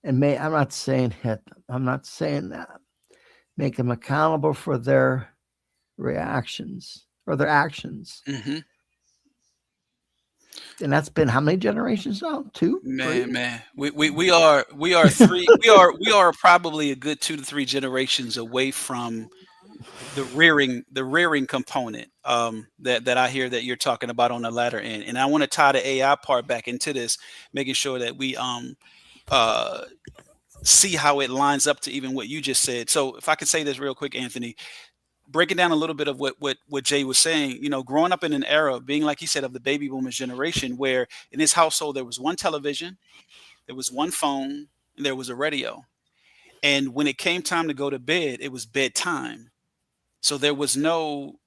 I'm not saying hit them. I'm not saying that. Make them accountable for their reactions or their actions. And that's been how many generations now? 2? Man. We are 3. we are probably a good 2 to 3 generations away from the rearing component that I hear that you're talking about on the latter end. And I want to tie the AI part back into this, making sure that we see how it lines up to even what you just said. So if I could say this real quick, Anthony, breaking down a little bit of what Jay was saying, growing up in an era, being like he said, of the baby boomers generation, where in his household there was one television, there was one phone, and there was a radio. And when it came time to go to bed, it was bedtime. So there was no,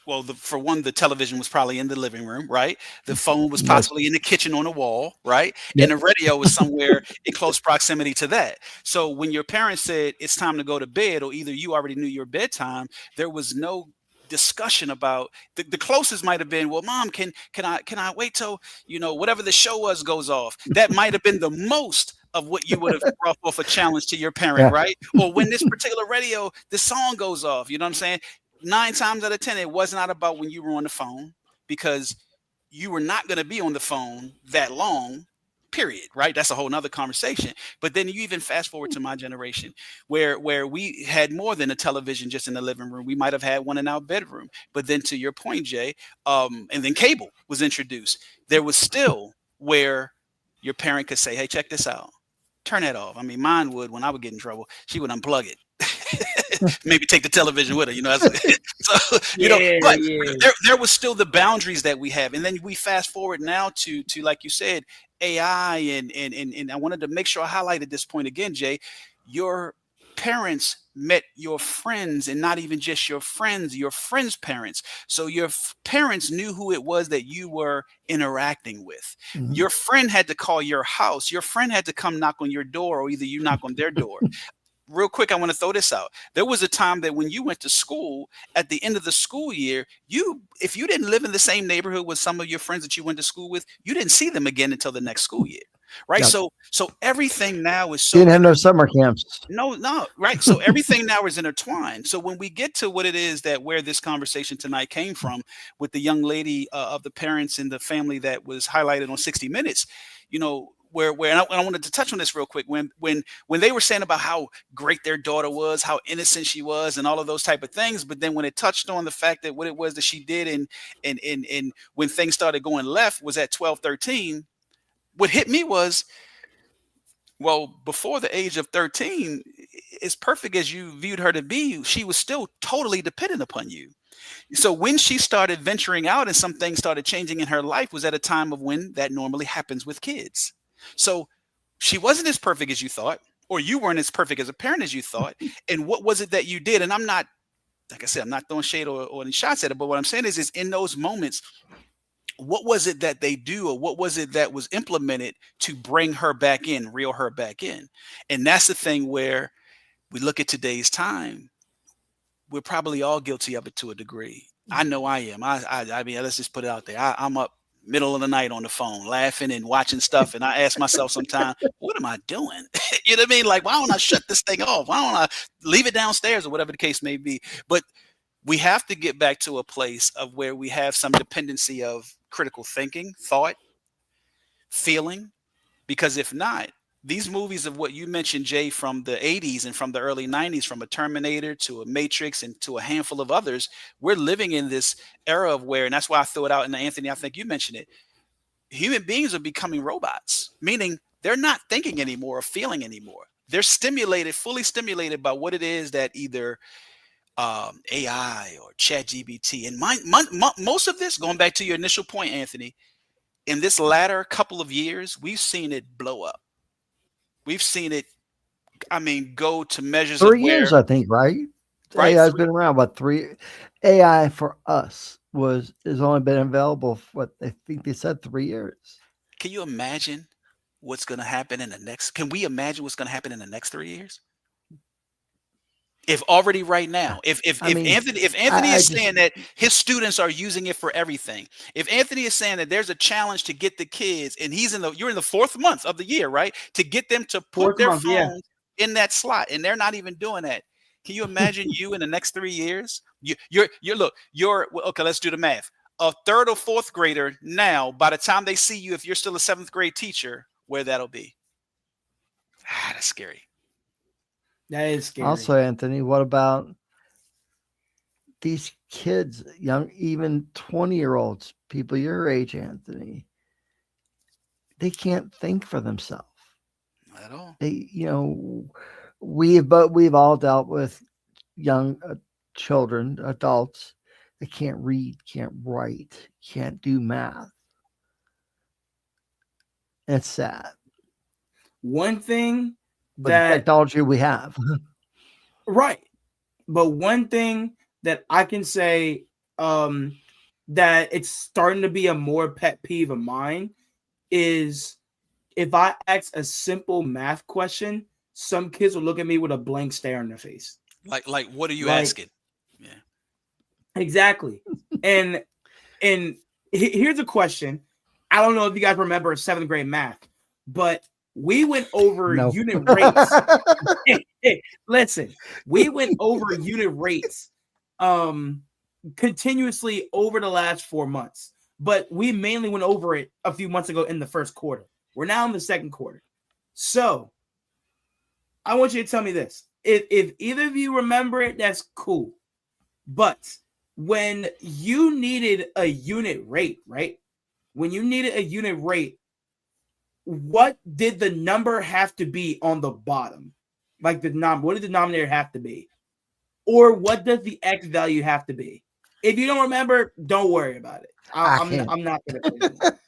well, for one, the television was probably in the living room, right? The phone was possibly in the kitchen on the wall, right? And the radio was somewhere in close proximity to that. So when your parents said it's time to go to bed, or either you already knew your bedtime, there was no discussion about the closest might have been, well, Mom, can I wait till whatever the show was goes off. That might have been the most of what you would have brought off a challenge to your parent, right? Or when this particular radio, the song goes off, you know what I'm saying? 9 times out of 10, it was not about when you were on the phone, because you were not going to be on the phone that long, period, right? That's a whole nother conversation. But then you even fast forward to my generation, where we had more than a television just in the living room. We might have had one in our bedroom. But then, to your point, Jay, and then cable was introduced. There was still where your parent could say, hey, check this out. Turn that off. I mean, mine would, when I would get in trouble, she would unplug it. Maybe take the television with her, so but there was still the boundaries that we have. And then we fast forward now to like you said, AI, and I wanted to make sure I highlighted this point again, Jay. Your parents met your friends, and not even just your friends' parents. So your parents knew who it was that you were interacting with. Your friend had to call your house. Your friend had to come knock on your door, or either you knock on their door. Real quick, I want to throw this out. There was a time that when you went to school, at the end of the school year, if you didn't live in the same neighborhood with some of your friends that you went to school with, you didn't see them again until the next school year, right? Yep. So everything now is so didn't have no summer camps. No, right. So everything now is intertwined. So when we get to what it is that where this conversation tonight came from with the young lady of the parents and the family that was highlighted on 60 Minutes, where and I wanted to touch on this real quick, when they were saying about how great their daughter was, how innocent she was, and all of those type of things, but then when it touched on the fact that what it was that she did and when things started going left was at 12, 13, what hit me was, well, before the age of 13, as perfect as you viewed her to be, she was still totally dependent upon you. So when she started venturing out and some things started changing in her life was at a time of when that normally happens with kids. So she wasn't as perfect as you thought, or you weren't as perfect as a parent as you thought. And what was it that you did? And I'm not, like I said, I'm not throwing shade or any shots at it, but what I'm saying is in those moments, what was it that they do, or what was it that was implemented to bring her back in, reel her back in? And that's the thing where we look at today's time. We're probably all guilty of it to a degree. I know I am. I mean, let's just put it out there. I'm up middle of the night on the phone, laughing and watching stuff. And I ask myself sometimes, what am I doing? You know what I mean? Like, why don't I shut this thing off? Why don't I leave it downstairs, or whatever the case may be? But we have to get back to a place of where we have some dependency of critical thinking, thought, feeling, because if not, these movies of what you mentioned, Jay, from the 80s and from the early 90s, from a Terminator to a Matrix and to a handful of others, we're living in this era of where, and that's why I threw it out, and Anthony, I think you mentioned it, human beings are becoming robots, meaning they're not thinking anymore or feeling anymore. They're stimulated, fully stimulated by what it is that either AI or ChatGPT, and most of this, going back to your initial point, Anthony, in this latter couple of years, we've seen it blow up. We've seen it, I mean, go to measures 3 of where, years, I think, right? Right. AI has been around, but AI for us has only been available for what I think they said 3 years. Can you imagine what's going to happen in the next? Can we imagine what's going to happen in the next 3 years? If already right now, if I mean, Anthony I is just saying that his students are using it for everything, if Anthony is saying that there's a challenge to get the kids, and you're in the 4th month of the year, right, to get them to put Fourth their month, yeah. phones in that slot, and they're not even doing that. Can you imagine you in the next 3 years? Okay. Let's do the math. A 3rd or 4th grader now, by the time they see you, if you're still a 7th grade teacher, where that'll be. That's scary. That is scary. also, Anthony, what about these kids, young, even 20-year-olds, people your age, Anthony? They can't think for themselves. Not at all. We've all dealt with young children, adults that can't read, can't write, can't do math. And it's sad. One thing But the technology we have. Right. But one thing that I can say that it's starting to be a more pet peeve of mine is if I ask a simple math question, some kids will look at me with a blank stare on their face. Like what are you asking? Yeah. Exactly. and here's a question. I don't know if you guys remember 7th grade math, but we went over unit rates. Listen, we went over unit rates continuously over the last 4 months, but we mainly went over it a few months ago in the 1st quarter. We're now in the 2nd quarter. So I want you to tell me this. If either of you remember it, that's cool. But when you needed a unit rate, right? When you needed a unit rate, what did the number have to be on the bottom? Like what did the denominator have to be? Or what does the X value have to be? If you don't remember, don't worry about it. I'm not going to.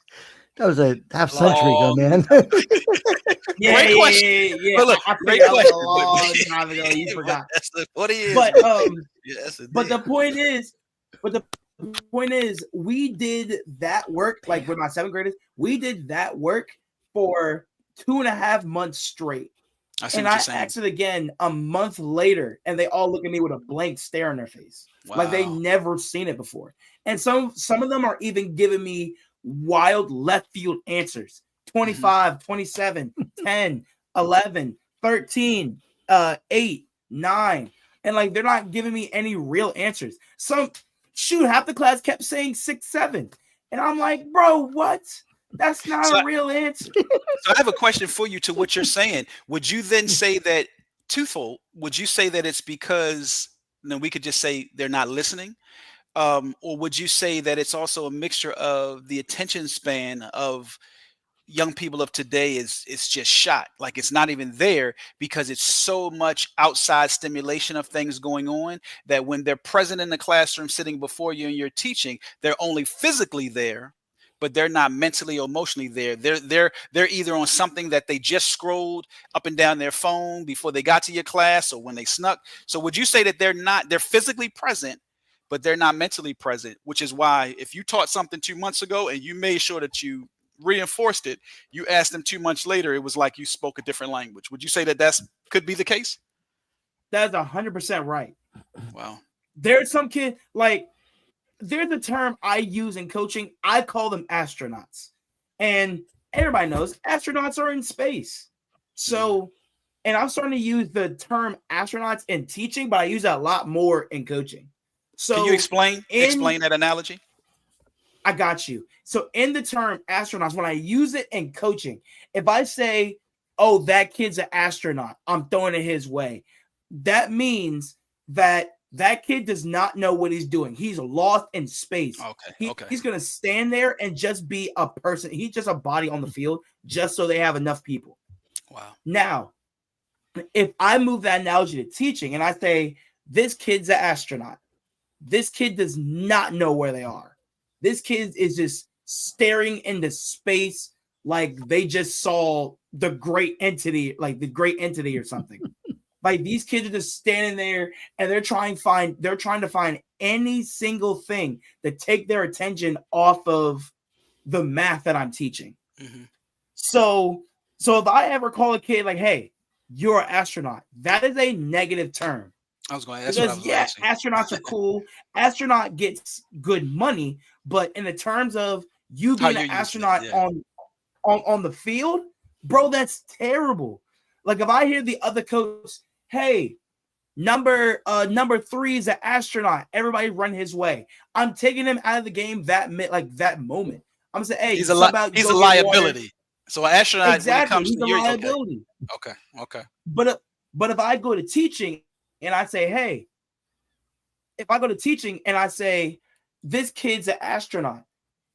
That was a half century ago, man. Great question. Yeah. Look, great question. A long time ago, you forgot. What is? But the point is, we did that work. Like with my 7th graders, we did that work for 2.5 months straight. And I asked it again a month later, and they all look at me with a blank stare on their face. Wow. Like they never seen it before. And some of them are even giving me wild left field answers. 25, 27, 10, 11, 13, 8, 9. And like they're not giving me any real answers. Half the class kept saying 6, 7. And I'm like, bro, what? That's not a real answer. So I have a question for you to what you're saying. Would you then say that twofold? Would you say that it's because we could just say they're not listening? Or would you say that it's also a mixture of the attention span of young people of today is just shot, like it's not even there because it's so much outside stimulation of things going on that when they're present in the classroom sitting before you and you're teaching, they're only physically there, but they're not mentally or emotionally there. They're either on something that they just scrolled up and down their phone before they got to your class or when they snuck. So would you say that they're physically present, but they're not mentally present, which is why if you taught something 2 months ago and you made sure that you reinforced it, you asked them 2 months later, it was like you spoke a different language. Would you say that could be the case? That's 100% right. Wow. There's some kid, like, there's a term I use in coaching. I call them astronauts. And everybody knows astronauts are in space. So, and I'm starting to use the term astronauts in teaching, but I use that a lot more in coaching. So can you explain that analogy? I got you. So in the term astronauts, when I use it in coaching, if I say, oh, that kid's an astronaut, I'm throwing it his way. That means that kid does not know what he's doing. He's lost in space. Okay. He's going to stand there and just be a person. He's just a body on the field just so they have enough people. Wow. Now, if I move that analogy to teaching and I say, this kid's an astronaut, this kid does not know where they are. This kid is just staring into space like they just saw the great entity or something. Like these kids are just standing there and they're trying to find any single thing to take their attention off of the math that I'm teaching. Mhm. So if I ever call a kid like, hey, you're an astronaut, that is a negative term. I was going. That's what I was Because asking. astronauts are cool. Astronaut gets good money, but in the terms of you How being you're an using it, astronaut yeah. on the field, bro, that's terrible. Like if I hear the other coach, hey, number 3 is an astronaut, everybody run his way. I'm taking him out of the game that moment. I'm saying, hey, He's you a sub out, he's go a get water. liability. So an astronaut, Exactly, when it comes he's to a your liability. okay. But if I go to teaching and I say, hey, if I go to teaching and I say, this kid's an astronaut,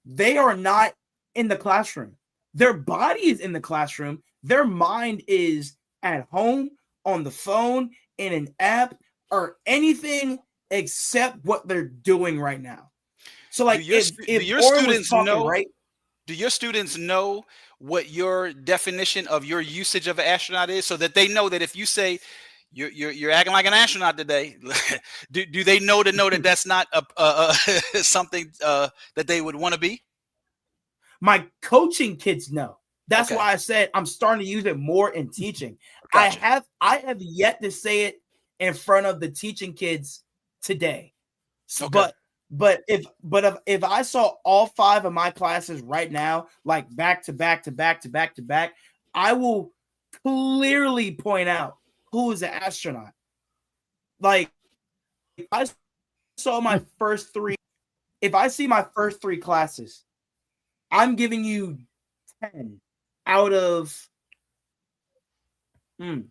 they are not in the classroom. Their body is in the classroom. Their mind is at home, on the phone, in an app, or anything except what they're doing right now. So like Do if your Oren was students talking, know? right? Do your students know what your definition of your usage of an astronaut is, so that they know that if you say you're acting like an astronaut today, do they know that that's not something that they would want to be? My coaching kids know. That's Okay, why I said I'm starting to use it more in teaching. gotcha. I have yet to say it in front of the teaching kids today. Okay, But if I saw all 5 of my classes right now, like back to back to back to back to back, I will clearly point out who is an astronaut. Like if I saw my first 3, if I see my first 3 classes, I'm giving you 10 out of 10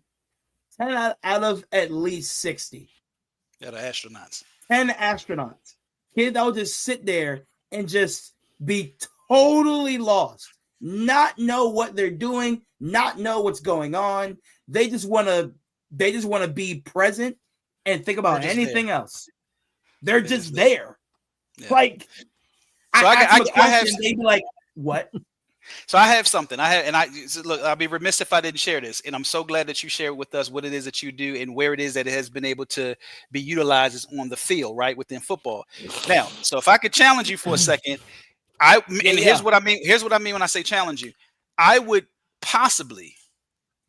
out of at least 60. yeah, the astronauts. 10 astronauts. Kids that will just sit there and just be totally lost, not know what they're doing, not know what's going on. They just want to be present and think They're about just anything there. else. They're They're just just there. there. Yeah. Like So I I, ask them a I have question, they'd be like, what? So I have something. Look, I'll be remiss if I didn't share this. And I'm so glad that you shared with us what it is that you do and where it is that it has been able to be utilized is on the field, right, within football. Now, so if I could challenge you for a second, and here's Yeah. what I mean. Here's what I mean when I say challenge you. I would possibly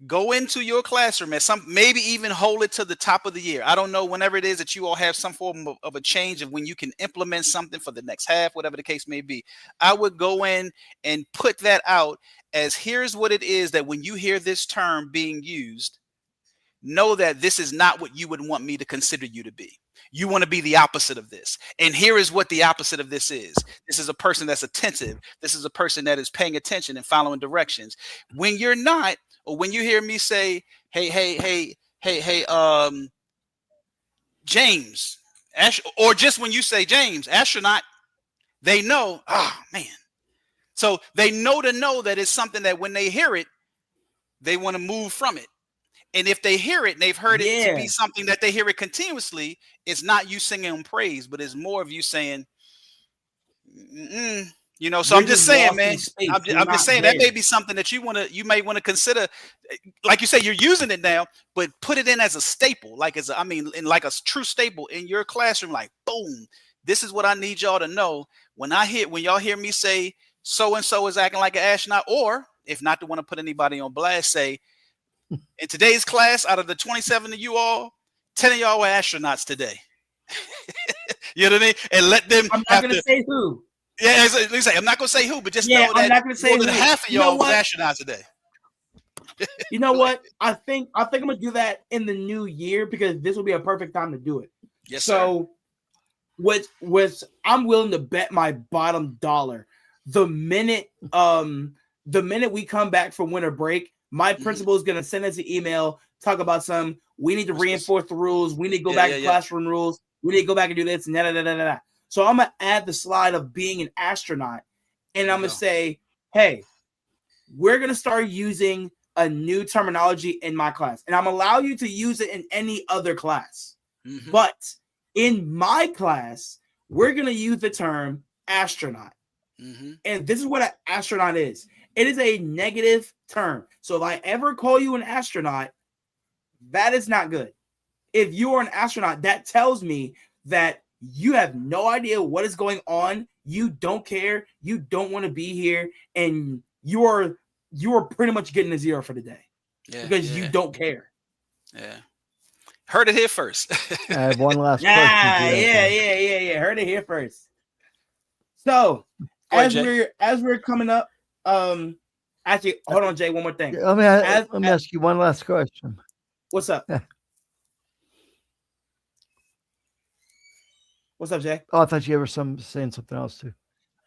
go into your classroom at maybe even hold it to the top of the year. I don't know, whenever it is that you all have some form of a change of when you can implement something for the next half, whatever the case may be. I would go in and put that out as, here's what it is that when you hear this term being used, know that this is not what you would want me to consider you to be. You want to be the opposite of this. And here is what the opposite of this is. This is a person that's attentive. This is a person that is paying attention and following directions. When you're not, or when you hear me say, hey, James, or just when you say James, astronaut, they know, oh man. So they know that it's something that when they hear it, they want to move from it. And if they hear it and they've heard it to Yeah. be something that they hear it continuously, it's not you singing praise, but it's more of you saying, so You're I'm just just saying, lost man, in space. I'm You're just not saying that may there. be something that you may want to consider. Like you say, you're using it now, but put it in as a staple, like in like a true staple in your classroom. Like, boom, this is what I need y'all to know. When y'all hear me say so and so is acting like an astronaut, or if not to want to put anybody on blast, say, in today's class, out of the 27 of you all, 10 of y'all were astronauts today. You know what I mean? And let them I'm not have gonna to. say who. Yeah, I'm not gonna say who, but just Yeah, know I'm that not gonna say more than who. half of You know y'all was what? astronauts today. You know what? I think I'm gonna do that in the new year because this will be a perfect time to do it. Yes, So with I'm willing to bet my bottom dollar the minute we come back from winter break, my principal is gonna send us an email, talk about we need to reinforce the rules, we need to go back to classroom rules, we need to go back and do this and da. So I'm gonna add the slide of being an astronaut, and I'm gonna say, hey, we're gonna start using a new terminology in my class, and I'm allow you to use it in any other class. But in my class, we're going to use the term astronaut. And this is what an astronaut is. It is a negative term. So if I ever call you an astronaut, That is not good. If you are an astronaut, that tells me that you have no idea what is going on. You don't care. You don't want to be here, and you are pretty much getting a 0 for the day because you don't care. Yeah. Heard it here first. I have one last question. Yeah. Heard it here first. So as we're coming up, actually, hold on, Jay. One more thing. Let me ask you one last question. What's up? What's up, Jay? Oh, I thought you were saying something else too.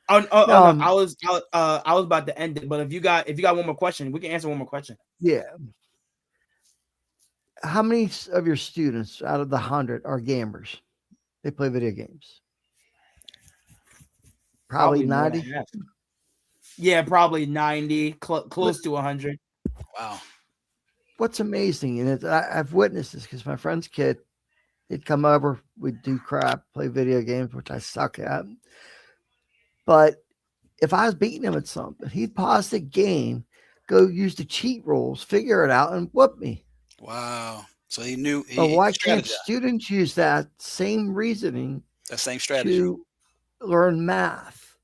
No, I was about to end it, but if you got one more question, we can answer one more question. Yeah. How many of your students out of the 100 are gamers? They play video games. Probably 90. Yeah, probably 90, close to 100. Wow. What's amazing, and I've witnessed this because my friend's kid, he'd come over, we'd do crap, play video games, which I suck at. But if I was beating him at something, he'd pause the game, go use the cheat rules, figure it out, and whoop me. Wow. So he knew. But why can't students use that same reasoning, that same strategy, to learn math,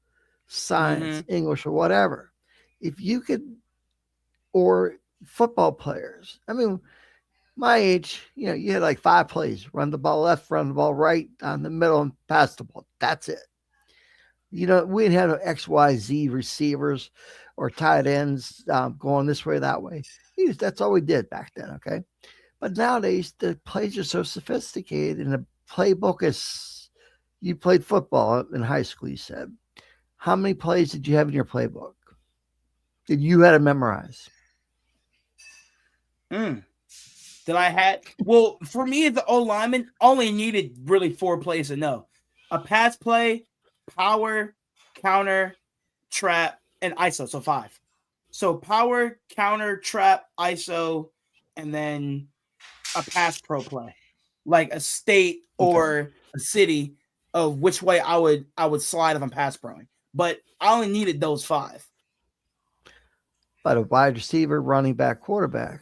science, English, or whatever? If you could, or football players. I mean, my age, you had like 5 plays: run the ball left, run the ball right, down the middle, and pass the ball. That's it. We didn't have no XYZ receivers or tight ends going this way, that way. That's all we did back then, okay? But nowadays, the plays are so sophisticated, and the playbook is, you played football in high school, you said. How many plays did you have in your playbook? Did you have to memorize? That I had? Well, for me, the O-lineman only needed really 4 plays to know. A pass play, power, counter, trap, and ISO. So 5. So power, counter, trap, ISO, and then a pass pro play, like a state or a city of which way I would slide if I'm pass proing. But I only needed those 5. But a wide receiver, running back, quarterback.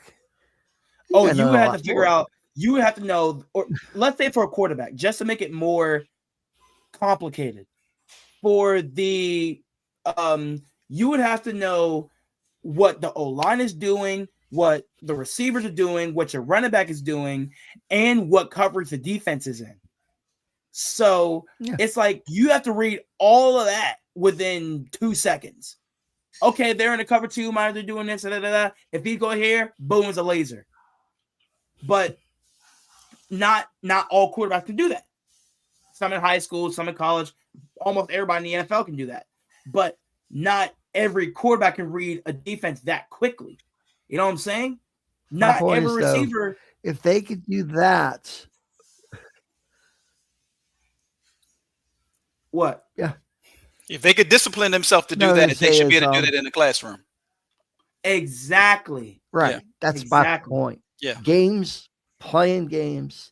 You would have to figure out. You would have to know, or let's say for a quarterback, just to make it more complicated. For the you would have to know what the O-line is doing, what the receivers are doing, what your running back is doing, and what coverage the defense is in. So it's like you have to read all of that within 2 seconds. Okay, they're in the cover 2, they're doing this, If he go here, boom, it's a laser. But not all quarterbacks can do that. Some in high school, some in college, almost everybody in the NFL can do that. But not every quarterback can read a defense that quickly. You know what I'm saying? Not every receiver. If they could do that. What? Yeah. If they could discipline themselves to do that, they should be able to do that in the classroom. Exactly. Right. That's my point. Yeah. Games, playing games.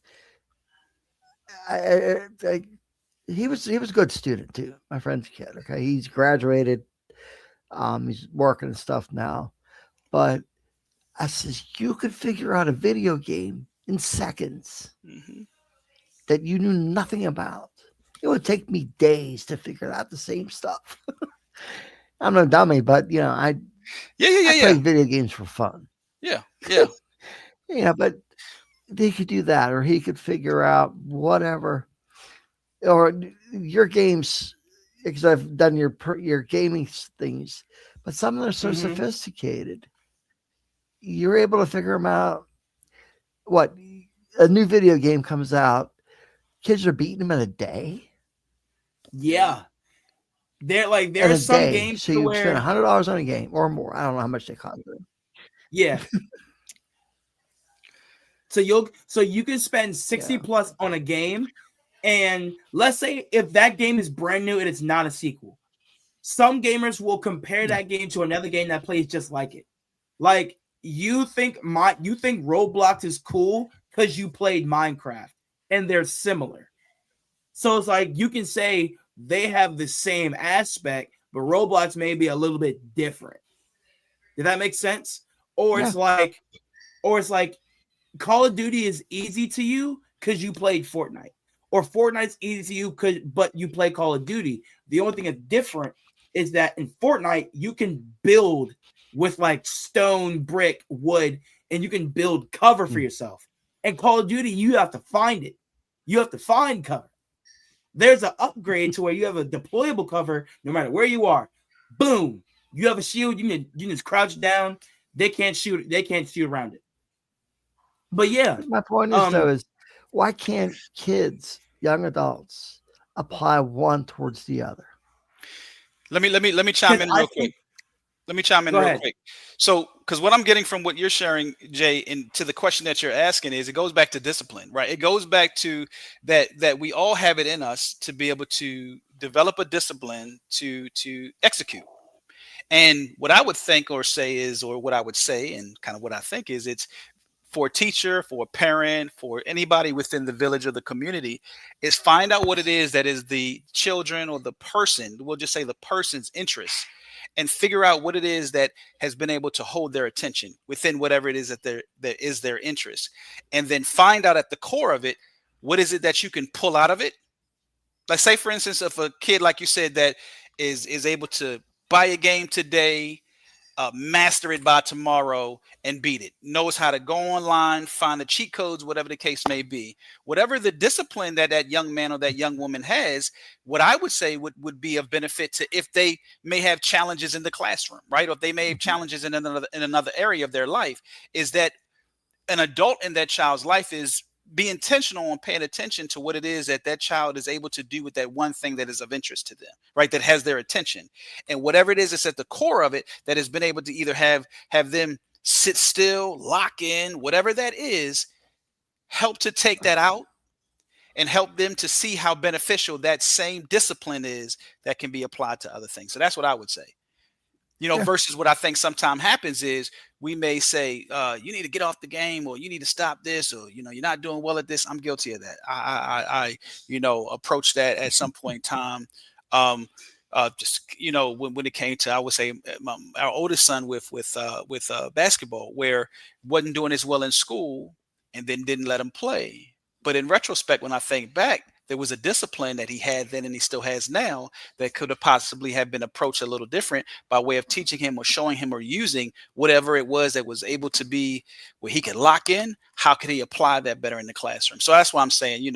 He was a good student too. My friend's kid. Okay. He's graduated. He's working and stuff now. But I says, you could figure out a video game in seconds that you knew nothing about. It would take me days to figure out the same stuff. I'm no dummy, but I play video games for fun. Yeah. But they could do that, or he could figure out whatever, or your games, because I've done your gaming things, but some of them are so sophisticated. You're able to figure them out. What, a new video game comes out, kids are beating them in a day. Yeah. They're like, there's some games so you spend $100 on a game or more. I don't know how much they cost. Yeah. So you can spend 60 plus on a game, and let's say if that game is brand new and it's not a sequel, some gamers will compare that game to another game that plays just like it. Like you think Roblox is cool because you played Minecraft and they're similar. So it's like you can say they have the same aspect, but Roblox may be a little bit different. Did that make sense? Or it's like Call of Duty is easy to you because you played Fortnite, or Fortnite's easy to you but you play Call of Duty. The only thing that's different is that in Fortnite you can build with like stone, brick, wood, and you can build cover for yourself. And Call of Duty, you have to find it. You have to find cover. There's an upgrade to where you have a deployable cover no matter where you are. Boom. You have a shield, you can just crouch down. They can't shoot around it. But yeah. My point is why can't kids, young adults, apply one towards the other? Let me chime in real quick. Let me chime in real quick. So, because what I'm getting from what you're sharing, Jay, and to the question that you're asking is, it goes back to discipline, right? It goes back to that we all have it in us to be able to develop a discipline to execute. And what I would think or say is, or what I would say, and kind of what I think is, it's for a teacher, for a parent, for anybody within the village or the community, is find out what it is that is the children or the person, we'll just say the person's interest, and figure out what it is that has been able to hold their attention within whatever it is that is their interest. And then find out at the core of it, what is it that you can pull out of it? Like, say, for instance, if a kid, like you said, that is able to buy a game today, master it by tomorrow, and beat it, knows how to go online, find the cheat codes, whatever the case may be, whatever the discipline that young man or that young woman has, what I would say would be of benefit to, if they may have challenges in the classroom, right? Or if they may have challenges in another area of their life, is that an adult in that child's life is be intentional on paying attention to what it is that child is able to do with that one thing that is of interest to them, right? That has their attention, and whatever it is that's at the core of it that has been able to either have them sit still, lock in, whatever that is, help to take that out and help them to see how beneficial that same discipline is that can be applied to other things. So that's what I would say. Versus what I think sometimes happens is we may say, you need to get off the game, or you need to stop this, or, you're not doing well at this. I'm guilty of that. I approach that at some point in time. Just, when it came to, I would say, our oldest son with basketball, where wasn't doing as well in school and then didn't let him play. But in retrospect, when I think back, there was a discipline that he had then and he still has now that could have possibly have been approached a little different by way of teaching him or showing him or using whatever it was that was able to be where he could lock in. How could he apply that better in the classroom? So that's why I'm saying,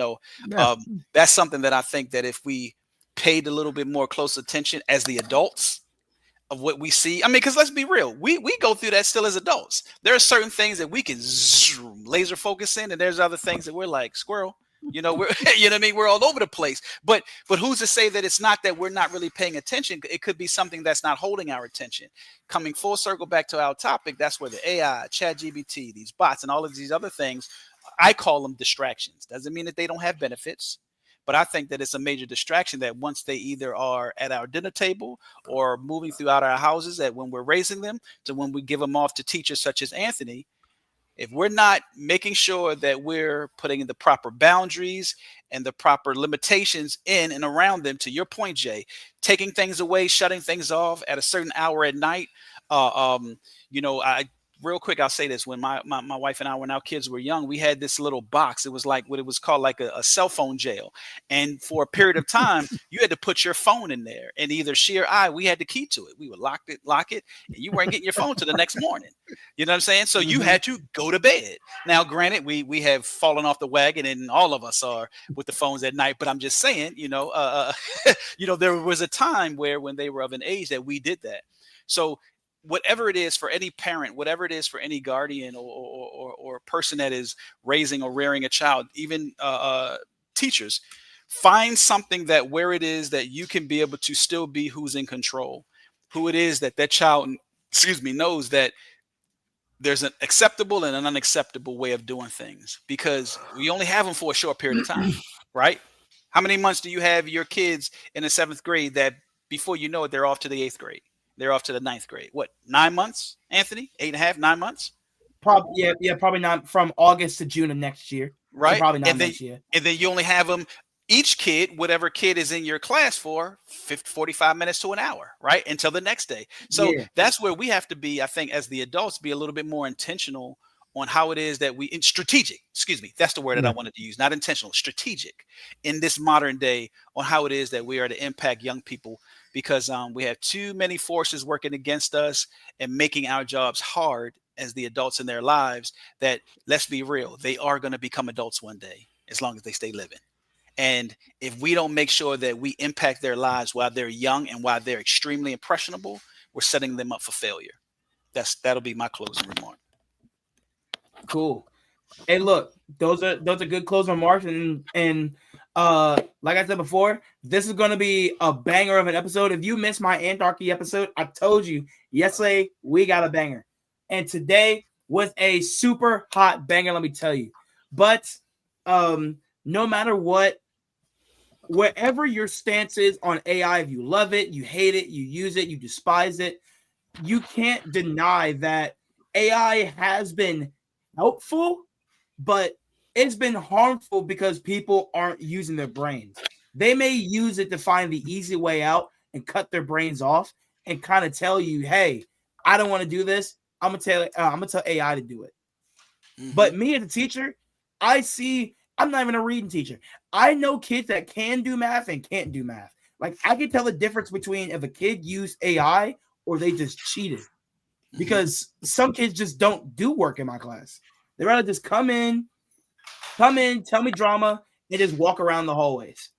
that's something that I think that if we paid a little bit more close attention as the adults of what we see. I mean, because let's be real, we go through that still as adults. There are certain things that we can laser focus in, and there's other things that we're like squirrel. We're what I mean, we're all over the place. But who's to say that it's not that we're not really paying attention? It could be something that's not holding our attention. Coming full circle back to our topic, that's where the AI, ChatGPT, these bots, and all of these other things, I call them distractions. Doesn't mean that they don't have benefits, but I think that it's a major distraction that once they either are at our dinner table or moving throughout our houses, that when we're raising them to when we give them off to teachers such as Anthony, if we're not making sure that we're putting in the proper boundaries and the proper limitations in and around them, to your point, Jay, taking things away, shutting things off at a certain hour at night. Real quick, I'll say this. When my wife and I, when our kids were young, we had this little box. It was like what it was called, like a cell phone jail. And for a period of time, you had to put your phone in there. And either she or I, we had the key to it. We would lock it, and you weren't getting your phone till the next morning. You know what I'm saying? So you had to go to bed. Now, granted, we have fallen off the wagon, and all of us are with the phones at night. But I'm just saying, there was a time where when they were of an age that we did that. So whatever it is for any parent, whatever it is for any guardian or person that is raising or rearing a child, even teachers, find something that where it is that you can be able to still be who's in control, who it is that child, knows that there's an acceptable and an unacceptable way of doing things, because we only have them for a short period of time, right? How many months do you have your kids in the 7th grade that before you know it, they're off to the 8th grade? They're off to the 9th grade. What, 9 months, Anthony? 8.5, 9 months? Probably, probably not, from August to June of next year. Right. So probably not next year. And then you only have them, each kid, whatever kid is in your class, for 45 minutes to an hour, right? Until the next day. So that's where we have to be, I think, as the adults, be a little bit more intentional on how it is that strategic, excuse me, that's the word that I wanted to use, not intentional, strategic in this modern day on how it is that we are to impact young people, because we have too many forces working against us and making our jobs hard as the adults in their lives that, let's be real, they are going to become adults one day as long as they stay living. And if we don't make sure that we impact their lives while they're young and while they're extremely impressionable, we're setting them up for failure. That'll be my closing remark. Cool. Hey, look, those are good closing remarks, and like I said before, this is going to be a banger of an episode. If you missed my Anarchy episode, I told you yesterday we got a banger, and today was a super hot banger. Let me tell you. But no matter what, wherever your stance is on AI, if you love it, you hate it, you use it, you despise it, you can't deny that AI has been helpful, but it's been harmful because people aren't using their brains. They may use it to find the easy way out and cut their brains off and kind of tell you, hey, I don't want to do this. I'm gonna tell AI to do it. Mm-hmm. But me as a teacher, I'm not even a reading teacher. I know kids that can do math and can't do math. Like, I can tell the difference between if a kid used AI or they just cheated. Because some kids just don't do work in my class. They rather just come in, tell me drama, and just walk around the hallways.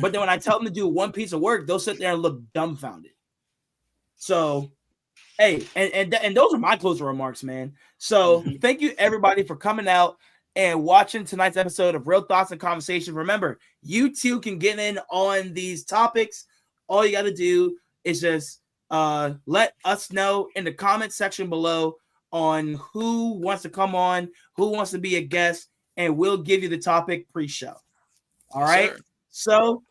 But then when I tell them to do one piece of work, they'll sit there and look dumbfounded. So, hey, and those are my closing remarks, man. So thank you, everybody, for coming out and watching tonight's episode of Real Thoughts and Conversation. Remember, you too can get in on these topics. All you got to do is just let us know in the comment section below on who wants to come on, who wants to be a guest, and we'll give you the topic pre-show. All right. Sure. So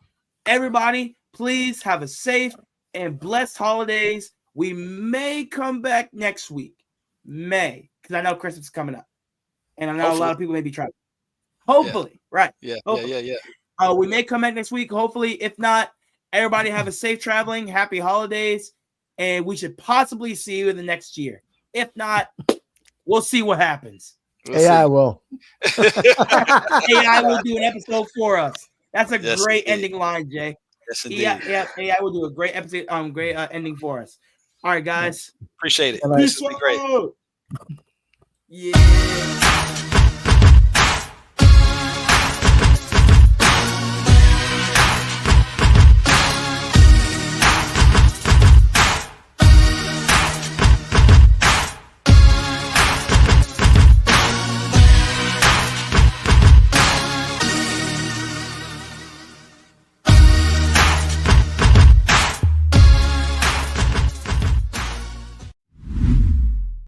everybody, please have a safe and blessed holidays. We may come back next week, because I know Christmas is coming up, and I know hopefully. A lot of people may be traveling. Hopefully, right? Yeah, hopefully. Yeah. We may come back next week. Hopefully, if not, everybody have a safe traveling, happy holidays. And we should possibly see you in the next year. If not, we'll see what happens. AI will. AI will do an episode for us. That's a great ending line, Jay. Yes, indeed. Yeah. AI will do a great episode. Great ending for us. All right, guys. Appreciate it. Peace out. Great. Yeah.